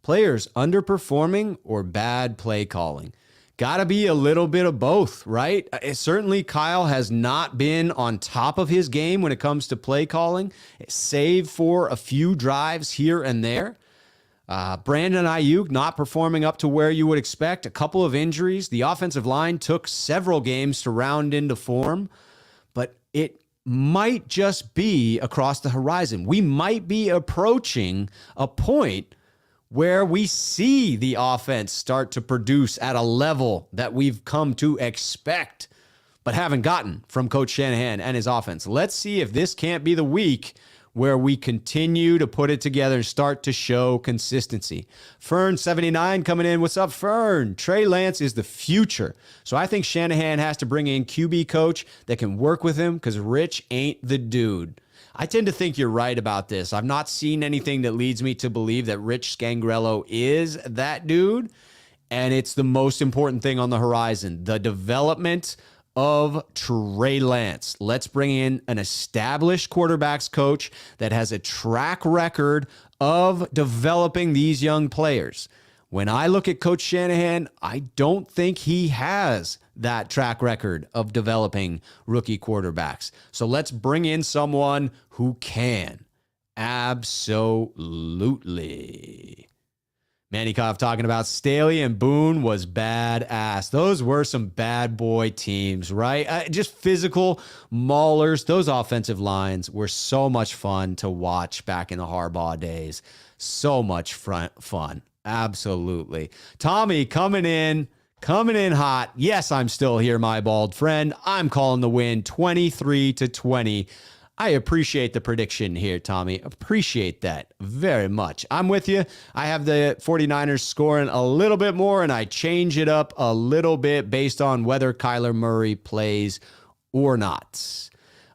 Players underperforming or bad play calling? Got to be a little bit of both, right? Certainly, Kyle has not been on top of his game when it comes to play calling, save for a few drives here and there. Brandon Ayuk not performing up to where you would expect. A couple of injuries. The offensive line took several games to round into form, but it might just be across the horizon. We might be approaching a point where we see the offense start to produce at a level that we've come to expect, but haven't gotten from Coach Shanahan and his offense. Let's see if this can't be the week where we continue to put it together and start to show consistency. Fern79 coming in. What's up, Fern? Trey Lance is the future. So I think Shanahan has to bring in QB coach that can work with him because Rich ain't the dude. I tend to think you're right about this. I've not seen anything that leads me to believe that Rich Scangarello is that dude, and it's the most important thing on the horizon, the development of Trey Lance. Let's bring in an established quarterbacks coach that has a track record of developing these young players. When I look at Coach Shanahan, I don't think he has that track record of developing rookie quarterbacks. So let's bring in someone who can. Absolutely. Manikov talking about Staley and Boone was badass. Those were some bad boy teams, right? Just physical maulers. Those offensive lines were so much fun to watch back in the Harbaugh days. So much fun. Absolutely. Tommy coming in hot. Yes, I'm still here, my bald friend. I'm calling the win 23-20. I appreciate the prediction here, Tommy. Appreciate that very much. I'm with you. I have the 49ers scoring a little bit more, and I change it up a little bit based on whether Kyler Murray plays or not.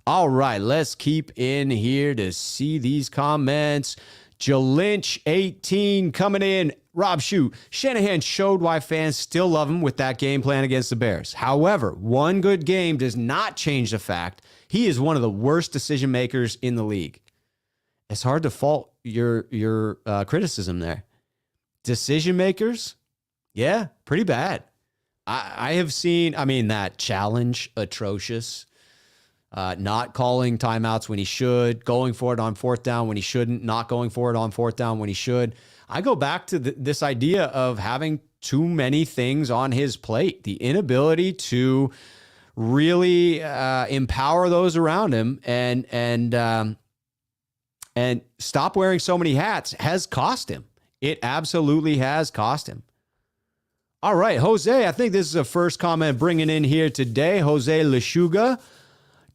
All right, let's keep in here to see these comments. Jalinch 18 coming in. Rob Shue, Shanahan showed why fans still love him with that game plan against the Bears. However, one good game does not change the fact he is one of the worst decision makers in the league. It's hard to fault your criticism there. Decision makers, yeah, pretty bad. I have seen, that challenge, atrocious. Not calling timeouts when he should, going for it on fourth down when he shouldn't, not going for it on fourth down when he should. I go back to this idea of having too many things on his plate, the inability to really empower those around him and stop wearing so many hats has cost him. It absolutely has cost him. All right, Jose, I think this is a first comment bringing in here today. Jose Lechuga.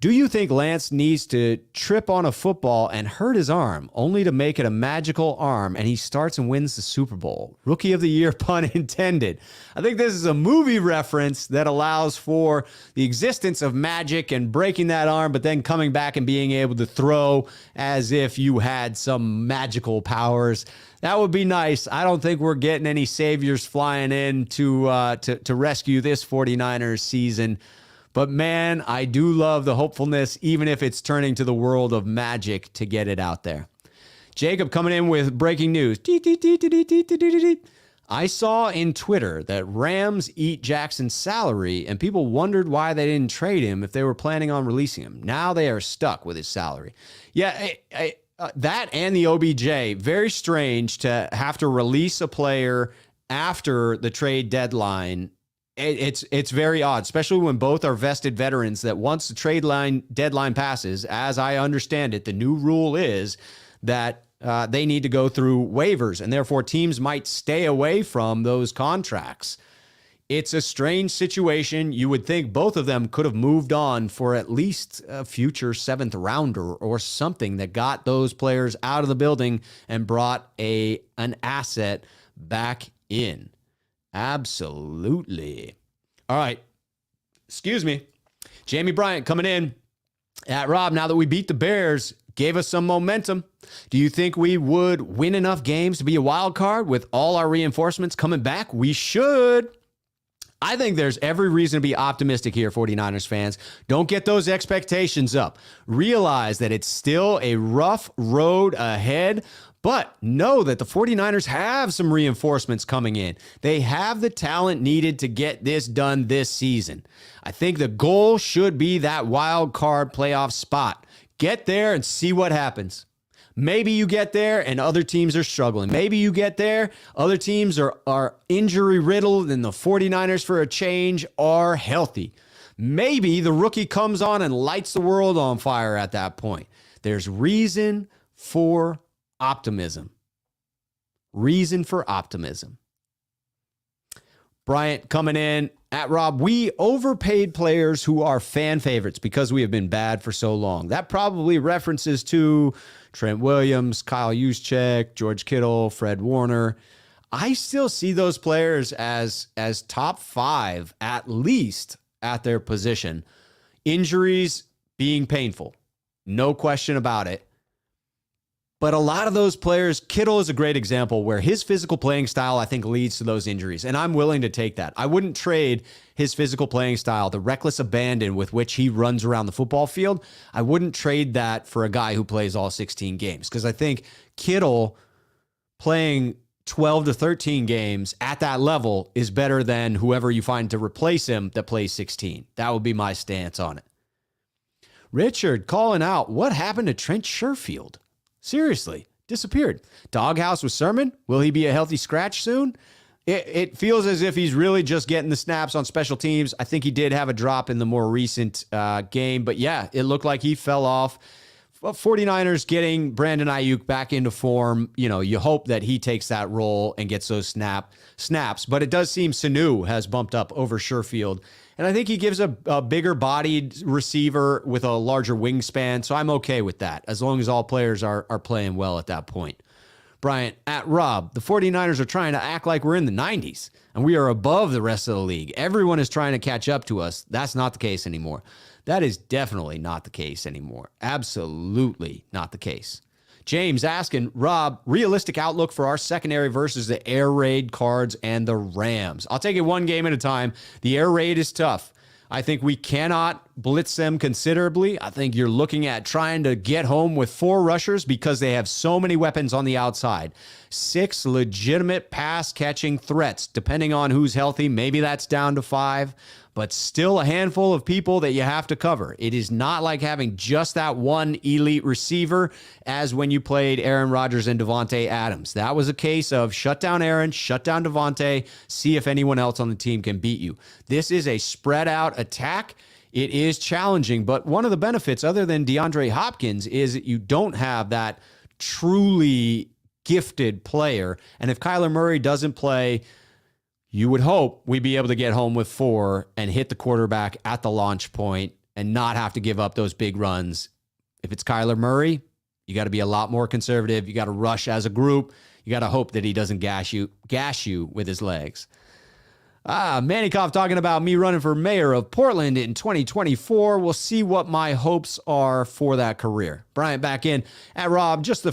Do you think Lance needs to trip on a football and hurt his arm, only to make it a magical arm, and he starts and wins the Super Bowl? Rookie of the year, pun intended. I think this is a movie reference that allows for the existence of magic and breaking that arm, but then coming back and being able to throw as if you had some magical powers. That would be nice. I don't think we're getting any saviors flying in to rescue this 49ers season. But man, I do love the hopefulness, even if it's turning to the world of magic to get it out there. Jacob coming in with breaking news. I saw in Twitter that Rams eat Jackson's salary, and people wondered why they didn't trade him if they were planning on releasing him. Now they are stuck with his salary. Yeah, that and the OBJ, very strange to have to release a player after the trade deadline. It's very odd, especially when both are vested veterans that once the trade deadline passes, as I understand it, the new rule is that they need to go through waivers, and therefore teams might stay away from those contracts. It's a strange situation. You would think both of them could have moved on for at least a future seventh rounder or something that got those players out of the building and brought an asset back in. Absolutely. All right. Excuse me. Jamie Bryant coming in at Rob. Now that we beat the Bears, gave us some momentum. Do you think we would win enough games to be a wild card with all our reinforcements coming back? We should. I think there's every reason to be optimistic here, 49ers fans. Don't get those expectations up. Realize that it's still a rough road ahead, but know that the 49ers have some reinforcements coming in. They have the talent needed to get this done this season. I think the goal should be that wild card playoff spot. Get there and see what happens. Maybe you get there and other teams are struggling. Maybe you get there, other teams are injury riddled, and the 49ers for a change are healthy. Maybe the rookie comes on and lights the world on fire at that point. There's reason for optimism. Reason for optimism. Bryant coming in at Rob. We overpaid players who are fan favorites because we have been bad for so long. That probably references to Trent Williams, Kyle Juszczyk, George Kittle, Fred Warner. I still see those players as top five, at least at their position. Injuries being painful. No question about it. But a lot of those players, Kittle is a great example where his physical playing style, I think, leads to those injuries. And I'm willing to take that. I wouldn't trade his physical playing style, the reckless abandon with which he runs around the football field. I wouldn't trade that for a guy who plays all 16 games. Because I think Kittle playing 12 to 13 games at that level is better than whoever you find to replace him that plays 16. That would be my stance on it. Richard calling out, what happened to Trent Sherfield? Seriously, disappeared. Doghouse with Sermon. Will he be a healthy scratch soon? It feels as if he's really just getting the snaps on special teams. I think he did have a drop in the more recent game, but yeah, it looked like he fell off. 49ers getting Brandon Ayuk back into form. You hope that he takes that role and gets those snaps, but it does seem Sanu has bumped up over Sherfield. And I think he gives a bigger bodied receiver with a larger wingspan. So I'm okay with that as long as all players are playing well at that point. Bryant, at Rob, the 49ers are trying to act like we're in the 90s and we are above the rest of the league. Everyone is trying to catch up to us. That's not the case anymore. That is definitely not the case anymore. Absolutely not the case. James asking, Rob, realistic outlook for our secondary versus the air raid Cards and the Rams. I'll take it one game at a time. The air raid is tough. I think we cannot blitz them considerably. I think you're looking at trying to get home with 4 rushers because they have so many weapons on the outside. 6 legitimate pass-catching threats. Depending on who's healthy, maybe that's down to 5, but still a handful of people that you have to cover. It is not like having just that one elite receiver as when you played Aaron Rodgers and Devontae Adams. That was a case of shut down Aaron, shut down Devontae, see if anyone else on the team can beat you. This is a spread out attack. It is challenging, but one of the benefits other than DeAndre Hopkins is that you don't have that truly gifted player. And if Kyler Murray doesn't play, you would hope we'd be able to get home with 4 and hit the quarterback at the launch point and not have to give up those big runs. If it's Kyler Murray, you got to be a lot more conservative. You got to rush as a group. You got to hope that he doesn't gash you with his legs. Manikoff talking about me running for mayor of Portland in 2024. We'll see what my hopes are for that career. Bryant back in at Rob, just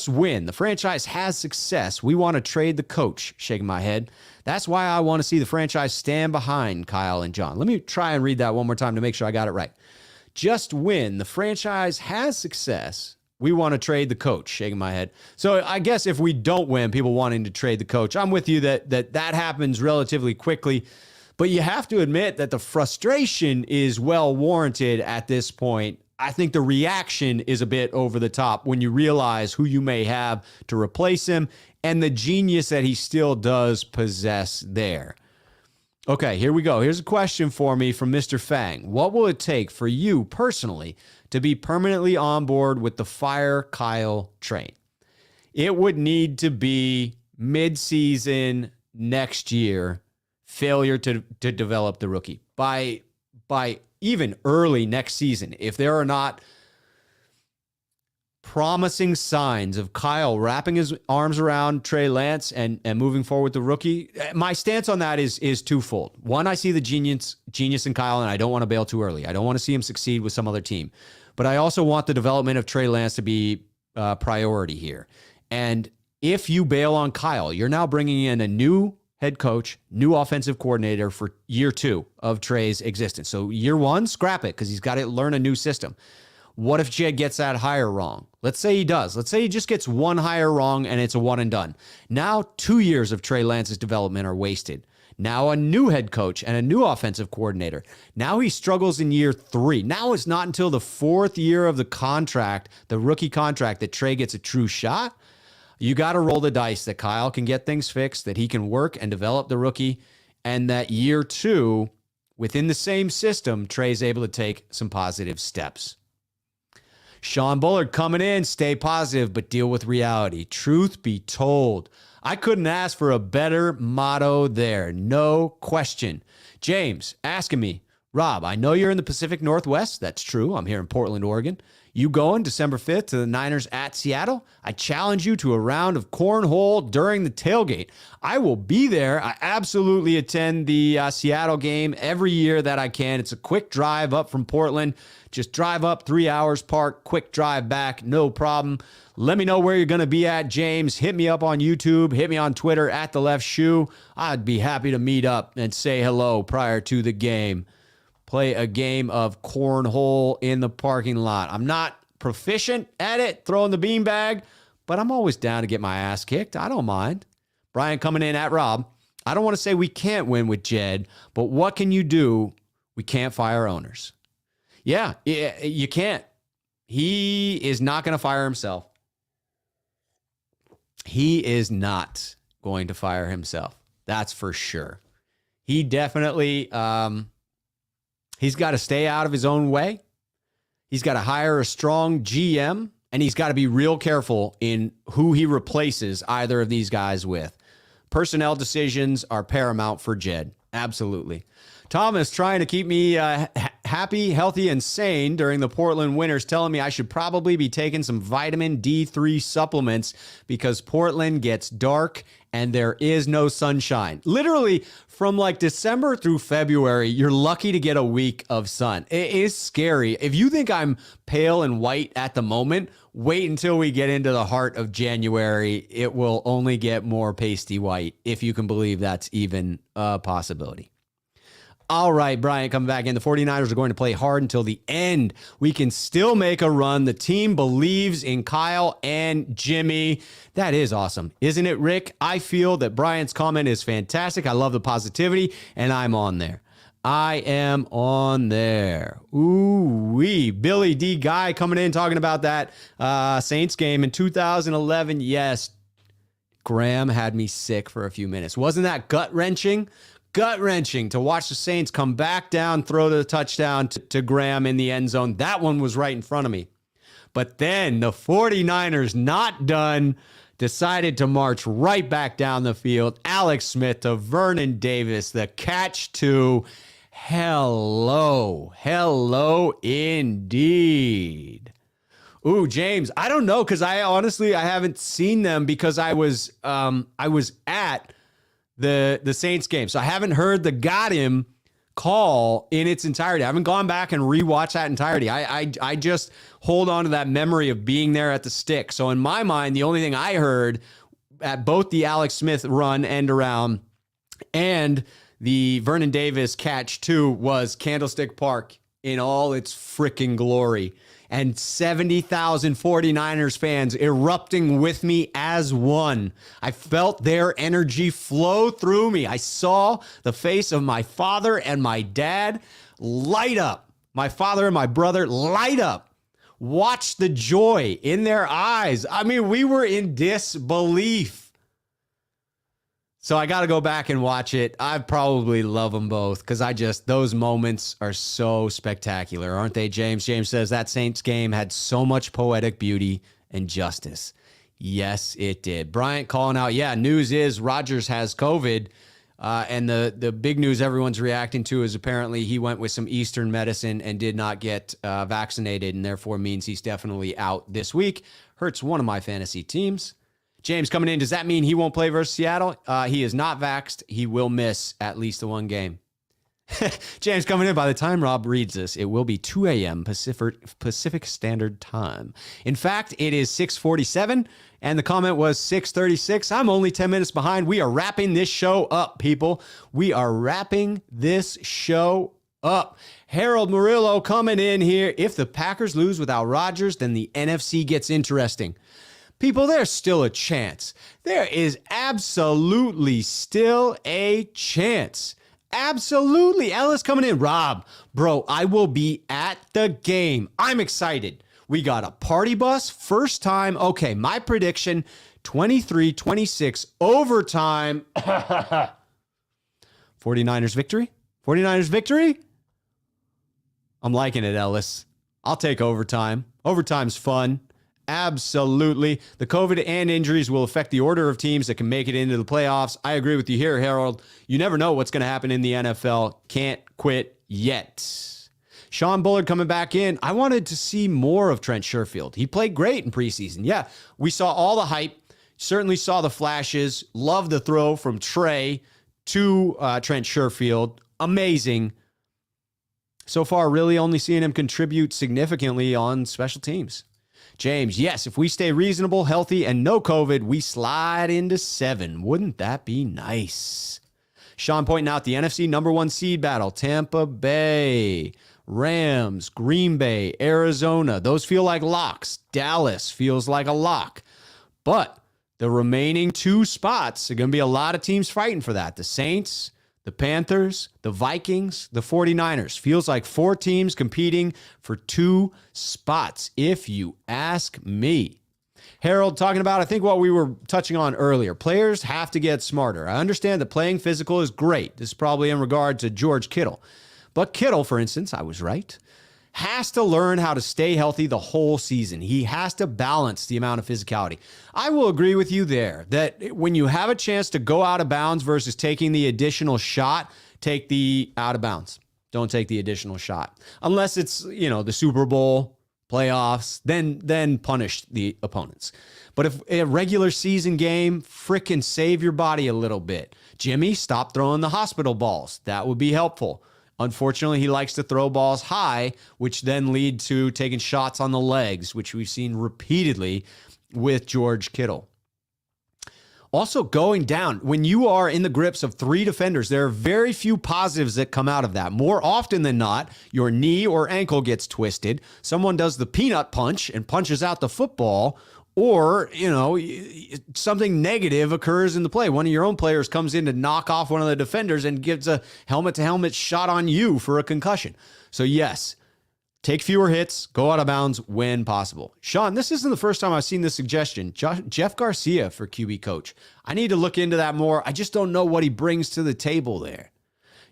win. The franchise has success. We want to trade the coach. Shaking my head. That's why I want to see the franchise stand behind Kyle and John. Let me try and read that one more time to make sure I got it right. Just win. The franchise has success. We want to trade the coach. Shaking my head. So I guess if we don't win, people wanting to trade the coach. I'm with you that happens relatively quickly. But you have to admit that the frustration is well warranted at this point. I think the reaction is a bit over the top when you realize who you may have to replace him and the genius that he still does possess there. Okay, here we go. Here's a question for me from Mr. Fang. What will it take for you personally to be permanently on board with the Fire Kyle train? It would need to be mid-season next year, failure to develop the rookie. By even early next season, if there are not promising signs of Kyle wrapping his arms around Trey Lance and moving forward with the rookie, my stance on that is twofold. One, I see the genius in Kyle, and I don't want to bail too early. I don't want to see him succeed with some other team. But I also want the development of Trey Lance to be a priority here. And if you bail on Kyle, you're now bringing in a new head coach, new offensive coordinator for year 2 of Trey's existence. So year 1, scrap it because he's got to learn a new system. What if Jed gets that hire wrong? Let's say he does. Let's say he just gets one hire wrong and it's a one and done. Now 2 years of Trey Lance's development are wasted. Now a new head coach and a new offensive coordinator. Now he struggles in year 3. Now it's not until the 4th year of the contract, the rookie contract, that Trey gets a true shot. You got to roll the dice that Kyle can get things fixed, that he can work and develop the rookie, and that year 2, within the same system, Trey's able to take some positive steps. Sean Bullard coming in, stay positive, but deal with reality. Truth be told, I couldn't ask for a better motto there. No question. James asking me, Rob, I know you're in the Pacific Northwest. That's true. I'm here in Portland, Oregon. You going December 5th to the Niners at Seattle? I challenge you to a round of cornhole during the tailgate. I will be there. I absolutely attend the Seattle game every year that I can. It's a quick drive up from Portland. Just drive up 3 hours, park, quick drive back, no problem. Let me know where you're going to be at, James. Hit me up on YouTube. Hit me on Twitter at The Left Shoe. I'd be happy to meet up and say hello prior to the game. Play a game of cornhole in the parking lot. I'm not proficient at it, throwing the beanbag, but I'm always down to get my ass kicked. I don't mind. Brian coming in at Rob. I don't want to say we can't win with Jed, but what can you do? We can't fire owners. Yeah, you can't. He is not going to fire himself. He is not going to fire himself. That's for sure. He definitely, he's got to stay out of his own way. He's got to hire a strong GM, and he's got to be real careful in who he replaces either of these guys with. Personnel decisions are paramount for Jed. Absolutely. Thomas trying to keep me happy, healthy, and sane during the Portland winters, telling me I should probably be taking some vitamin D3 supplements because Portland gets dark and there is no sunshine. Literally, from like December through February, you're lucky to get a week of sun. It is scary. If you think I'm pale and white at the moment, wait until we get into the heart of January. It will only get more pasty white, if you can believe that's even a possibility. All right, Brian, coming back in. The 49ers are going to play hard until the end. We can still make a run. The team believes in Kyle and Jimmy. That is awesome. Isn't it, Rick? I feel that Brian's comment is fantastic. I love the positivity, and I'm on there. I am on there. Ooh-wee. Billy D. Guy coming in talking about that Saints game in 2011. Yes, Graham had me sick for a few minutes. Wasn't that gut-wrenching? Gut-wrenching to watch the Saints come back down, throw the touchdown to Graham in the end zone. That one was right in front of me. But then the 49ers, not done, decided to march right back down the field. Alex Smith to Vernon Davis, the catch to hello indeed. Ooh, James, I don't know, because I haven't seen them because I was at the Saints game. So I haven't heard the got him call in its entirety. I haven't gone back and rewatched that entirety. I just hold on to that memory of being there at the stick. So in my mind, the only thing I heard at both the Alex Smith run end around and the Vernon Davis catch too was Candlestick Park in all its freaking glory. And 70,000 49ers fans erupting with me as one. I felt their energy flow through me. I saw the face of my father and my dad light up. My father and my brother light up. Watch the joy in their eyes. I mean, we were in disbelief. So I got to go back and watch it. I probably love them both because those moments are so spectacular, aren't they, James? James says that Saints game had so much poetic beauty and justice. Yes, it did. Bryant calling out, yeah, news is Rodgers has COVID. And the big news everyone's reacting to is apparently he went with some Eastern medicine and did not get vaccinated, and therefore means he's definitely out this week. Hurts one of my fantasy teams. James coming in. Does that mean he won't play versus Seattle? He is not vaxxed. He will miss at least the one game. James coming in. By the time Rob reads this, it will be 2 a.m. Pacific Standard Time. In fact, it is 6:47, and the comment was 6:36. I'm only 10 minutes behind. We are wrapping this show up, people. We are wrapping this show up. Harold Murillo coming in here. If the Packers lose without Rodgers, then the NFC gets interesting. People, there's still a chance. There is absolutely still a chance. Absolutely. Ellis coming in. Rob, bro, I will be at the game. I'm excited. We got a party bus. First time. Okay, my prediction, 23-26 overtime. 49ers victory? 49ers victory? I'm liking it, Ellis. I'll take overtime. Overtime's fun. Absolutely. The COVID and injuries will affect the order of teams that can make it into the playoffs. I agree with you here, Harold. You never know what's going to happen in the NFL. Can't quit yet. Sean Bullard coming back in. I wanted to see more of Trent Sherfield. He played great in preseason. Yeah, we saw all the hype. Certainly saw the flashes. Love the throw from Trey to Trent Sherfield. Amazing. So far, really only seeing him contribute significantly on special teams. James, yes, if we stay reasonable, healthy, and no COVID, we slide into 7. Wouldn't that be nice? Sean pointing out the NFC #1 seed battle. Tampa Bay, Rams, Green Bay, Arizona. Those feel like locks. Dallas feels like a lock. But the remaining 2 spots are going to be a lot of teams fighting for that. The Saints, the Panthers, the Vikings, the 49ers. Feels like 4 teams competing for 2 spots, if you ask me. Harold talking about, I think what we were touching on earlier. Players have to get smarter. I understand that playing physical is great. This is probably in regard to George Kittle. But Kittle, for instance, I was right, has to learn how to stay healthy the whole season. He has to balance the amount of physicality. I will agree with you there that when you have a chance to go out of bounds versus taking the additional shot, take the out of bounds. Don't take the additional shot. Unless it's, the Super Bowl, playoffs, then punish the opponents. But if a regular season game, frickin' save your body a little bit. Jimmy, stop throwing the hospital balls. That would be helpful. Unfortunately, he likes to throw balls high, which then lead to taking shots on the legs, which we've seen repeatedly with George Kittle. Also, going down, when you are in the grips of 3 defenders, there are very few positives that come out of that. More often than not, your knee or ankle gets twisted. Someone does the peanut punch and punches out the football, or, something negative occurs in the play. One of your own players comes in to knock off one of the defenders and gives a helmet-to-helmet shot on you for a concussion. So, yes, take fewer hits, go out of bounds when possible. Sean, this isn't the first time I've seen this suggestion. Jeff Garcia for QB coach. I need to look into that more. I just don't know what he brings to the table there.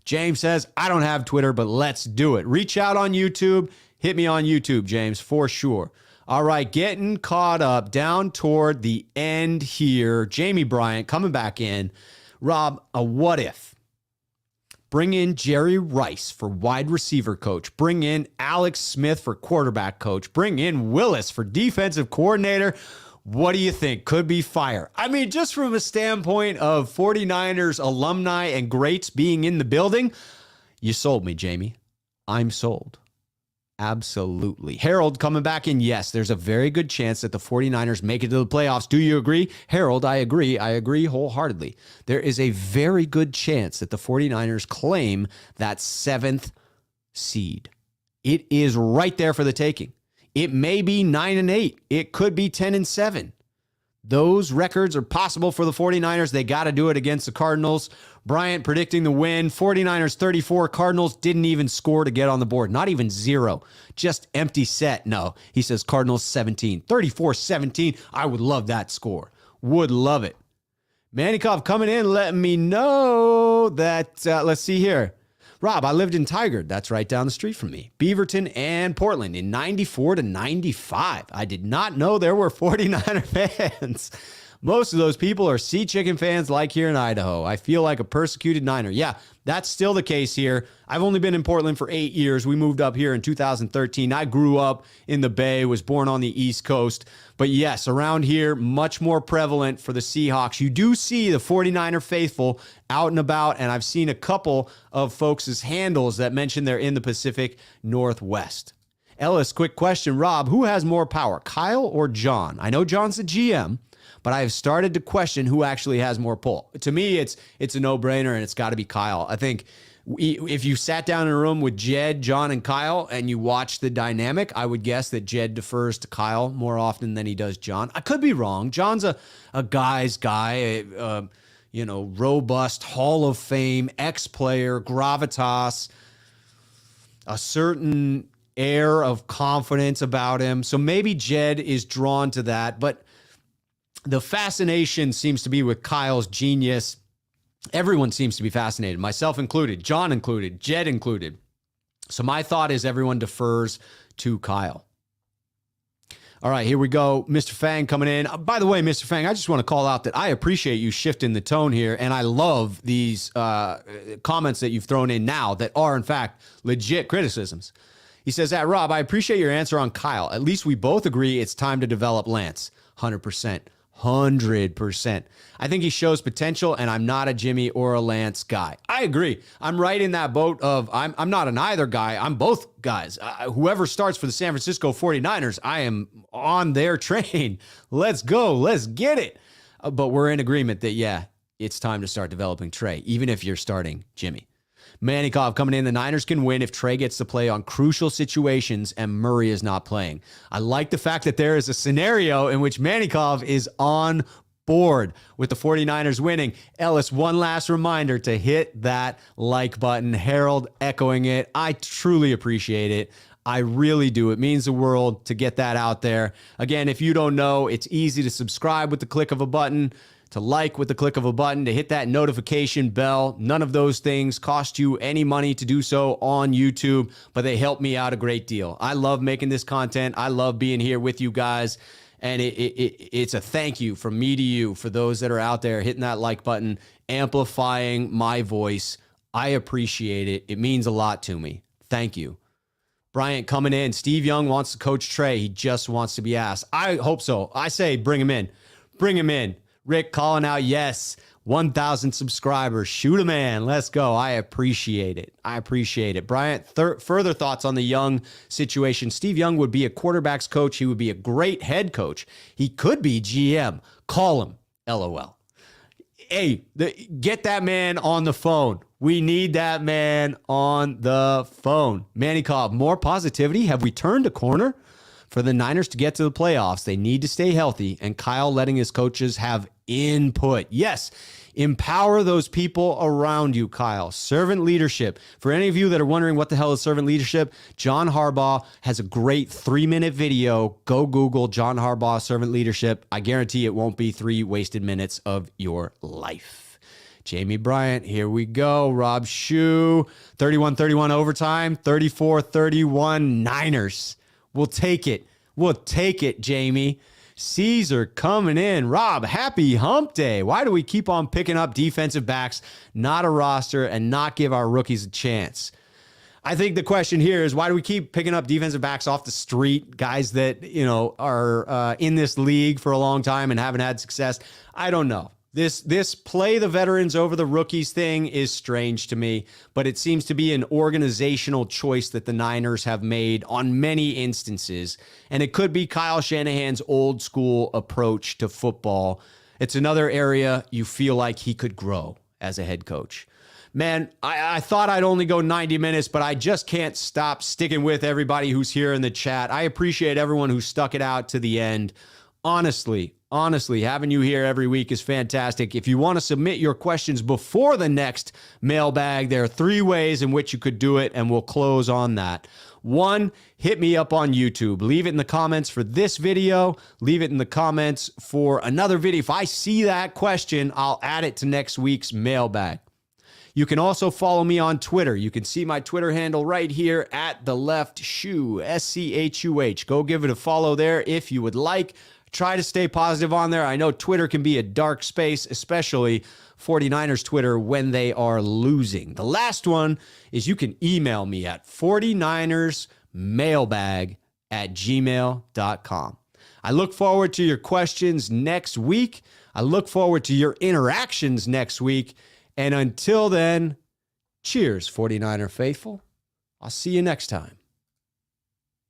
James says, I don't have Twitter, but let's do it. Reach out on YouTube. Hit me on YouTube, James, for sure. All right, getting caught up down toward the end here. Jamie Bryant coming back in. Rob, a what if? Bring in Jerry Rice for wide receiver coach. Bring in Alex Smith for quarterback coach. Bring in Willis for defensive coordinator. What do you think? Could be fire. I mean, just from a standpoint of 49ers alumni and greats being in the building, you sold me, Jamie. I'm sold. Absolutely. Harold coming back in. Yes, there's a very good chance that the 49ers make it to the playoffs. Do you agree? Harold, I agree. I agree wholeheartedly. There is a very good chance that the 49ers claim that 7th seed. It is right there for the taking. It may be 9-8. It could be 10-7. Those records are possible for the 49ers. They got to do it against the Cardinals. Bryant predicting the win. 49ers 34. Cardinals didn't even score to get on the board. Not even 0. Just empty set. No, he says Cardinals 17. 34-17. I would love that score. Would love it. Manikov coming in, letting me know that, let's see here. Rob, I lived in Tigard. That's right down the street from me. Beaverton and Portland in 94-95. I did not know there were 49er fans. Most of those people are Sea Chicken fans like here in Idaho. I feel like a persecuted Niner. Yeah, that's still the case here. I've only been in Portland for 8 years. We moved up here in 2013. I grew up in the Bay, was born on the East Coast. But yes, around here, much more prevalent for the Seahawks. You do see the 49er faithful out and about, and I've seen a couple of folks' handles that mention they're in the Pacific Northwest. Ellis, quick question. Rob, who has more power, Kyle or John? I know John's the GM, but I have started to question who actually has more pull. To me, it's a no-brainer, and it's got to be Kyle. I think if you sat down in a room with Jed, John, and Kyle, and you watch the dynamic, I would guess that Jed defers to Kyle more often than he does John. I could be wrong. John's a guy's guy, robust, Hall of Fame, ex-player, gravitas, a certain air of confidence about him. So maybe Jed is drawn to that, but the fascination seems to be with Kyle's genius. Everyone seems to be fascinated, myself included, John included, Jed included. So my thought is everyone defers to Kyle. All right, here we go. Mr. Fang coming in. By the way, Mr. Fang, I just want to call out that I appreciate you shifting the tone here, and I love these comments that you've thrown in now that are, in fact, legit criticisms. He says, Rob, I appreciate your answer on Kyle. At least we both agree it's time to develop Lance. 100%. 100%. I think he shows potential, and I'm not a Jimmy or a Lance guy. I agree. I'm right in that boat of I'm not an either guy. I'm both guys. Whoever starts for the San Francisco 49ers, I am on their train. Let's go. Let's get it. But we're in agreement that, yeah, it's time to start developing Trey, even if you're starting Jimmy. Manikov coming in. The Niners can win if Trey gets to play on crucial situations and Murray is not playing. I like the fact that there is a scenario in which Manikov is on board with the 49ers winning. Ellis, one last reminder to hit that like button. Harold echoing it. I truly appreciate it. I really do. It means the world to get that out there. Again, if you don't know, it's easy to subscribe with the click of a button, to like with the click of a button, to hit that notification bell. None of those things cost you any money to do so on YouTube, but they help me out a great deal. I love making this content. I love being here with you guys. And it's a thank you from me to you for those that are out there hitting that like button, amplifying my voice. I appreciate it. It means a lot to me. Thank you. Bryant coming in. Steve Young wants to coach Trey. He just wants to be asked. I hope so. I say bring him in. Bring him in. Rick calling out, yes, 1,000 subscribers. Shoot a man. Let's go. I appreciate it. I appreciate it. Bryant, further thoughts on the Young situation. Steve Young would be a quarterback's coach. He would be a great head coach. He could be GM. Call him. LOL. Hey, get that man on the phone. We need that man on the phone. Manny Cobb, more positivity. Have we turned a corner? For the Niners to get to the playoffs, they need to stay healthy, and Kyle letting his coaches have input. Yes, empower those people around you, Kyle. Servant leadership. For any of you that are wondering what the hell is servant leadership, John Harbaugh has a great 3-minute video. Go Google John Harbaugh servant leadership. I guarantee it won't be 3 wasted minutes of your life. Jamie Bryant, here we go. Rob Shue, 31-31 overtime, 34-31 Niners. We'll take it. We'll take it, Jamie. Caesar coming in. Rob, happy hump day. Why do we keep on picking up defensive backs, not a roster, and not give our rookies a chance? I think the question here is, why do we keep picking up defensive backs off the street, guys that, are in this league for a long time and haven't had success? I don't know. This play the veterans over the rookies thing is strange to me, but it seems to be an organizational choice that the Niners have made on many instances, and it could be Kyle Shanahan's old school approach to football. It's another area you feel like he could grow as a head coach. Man, I thought I'd only go 90 minutes, but I just can't stop sticking with everybody who's here in the chat. I appreciate everyone who stuck it out to the end. Honestly, having you here every week is fantastic. If you want to submit your questions before the next mailbag, there are 3 ways in which you could do it, and we'll close on that. 1, hit me up on YouTube. Leave it in the comments for this video. Leave it in the comments for another video. If I see that question, I'll add it to next week's mailbag. You can also follow me on Twitter. You can see my Twitter handle right here at The Left Shoe, SCHUH. Go give it a follow there if you would like. Try to stay positive on there. I know Twitter can be a dark space, especially 49ers Twitter when they are losing. The last one is you can email me at 49ersmailbag@gmail.com. I look forward to your questions next week. I look forward to your interactions next week. And until then, cheers, 49er faithful. I'll see you next time.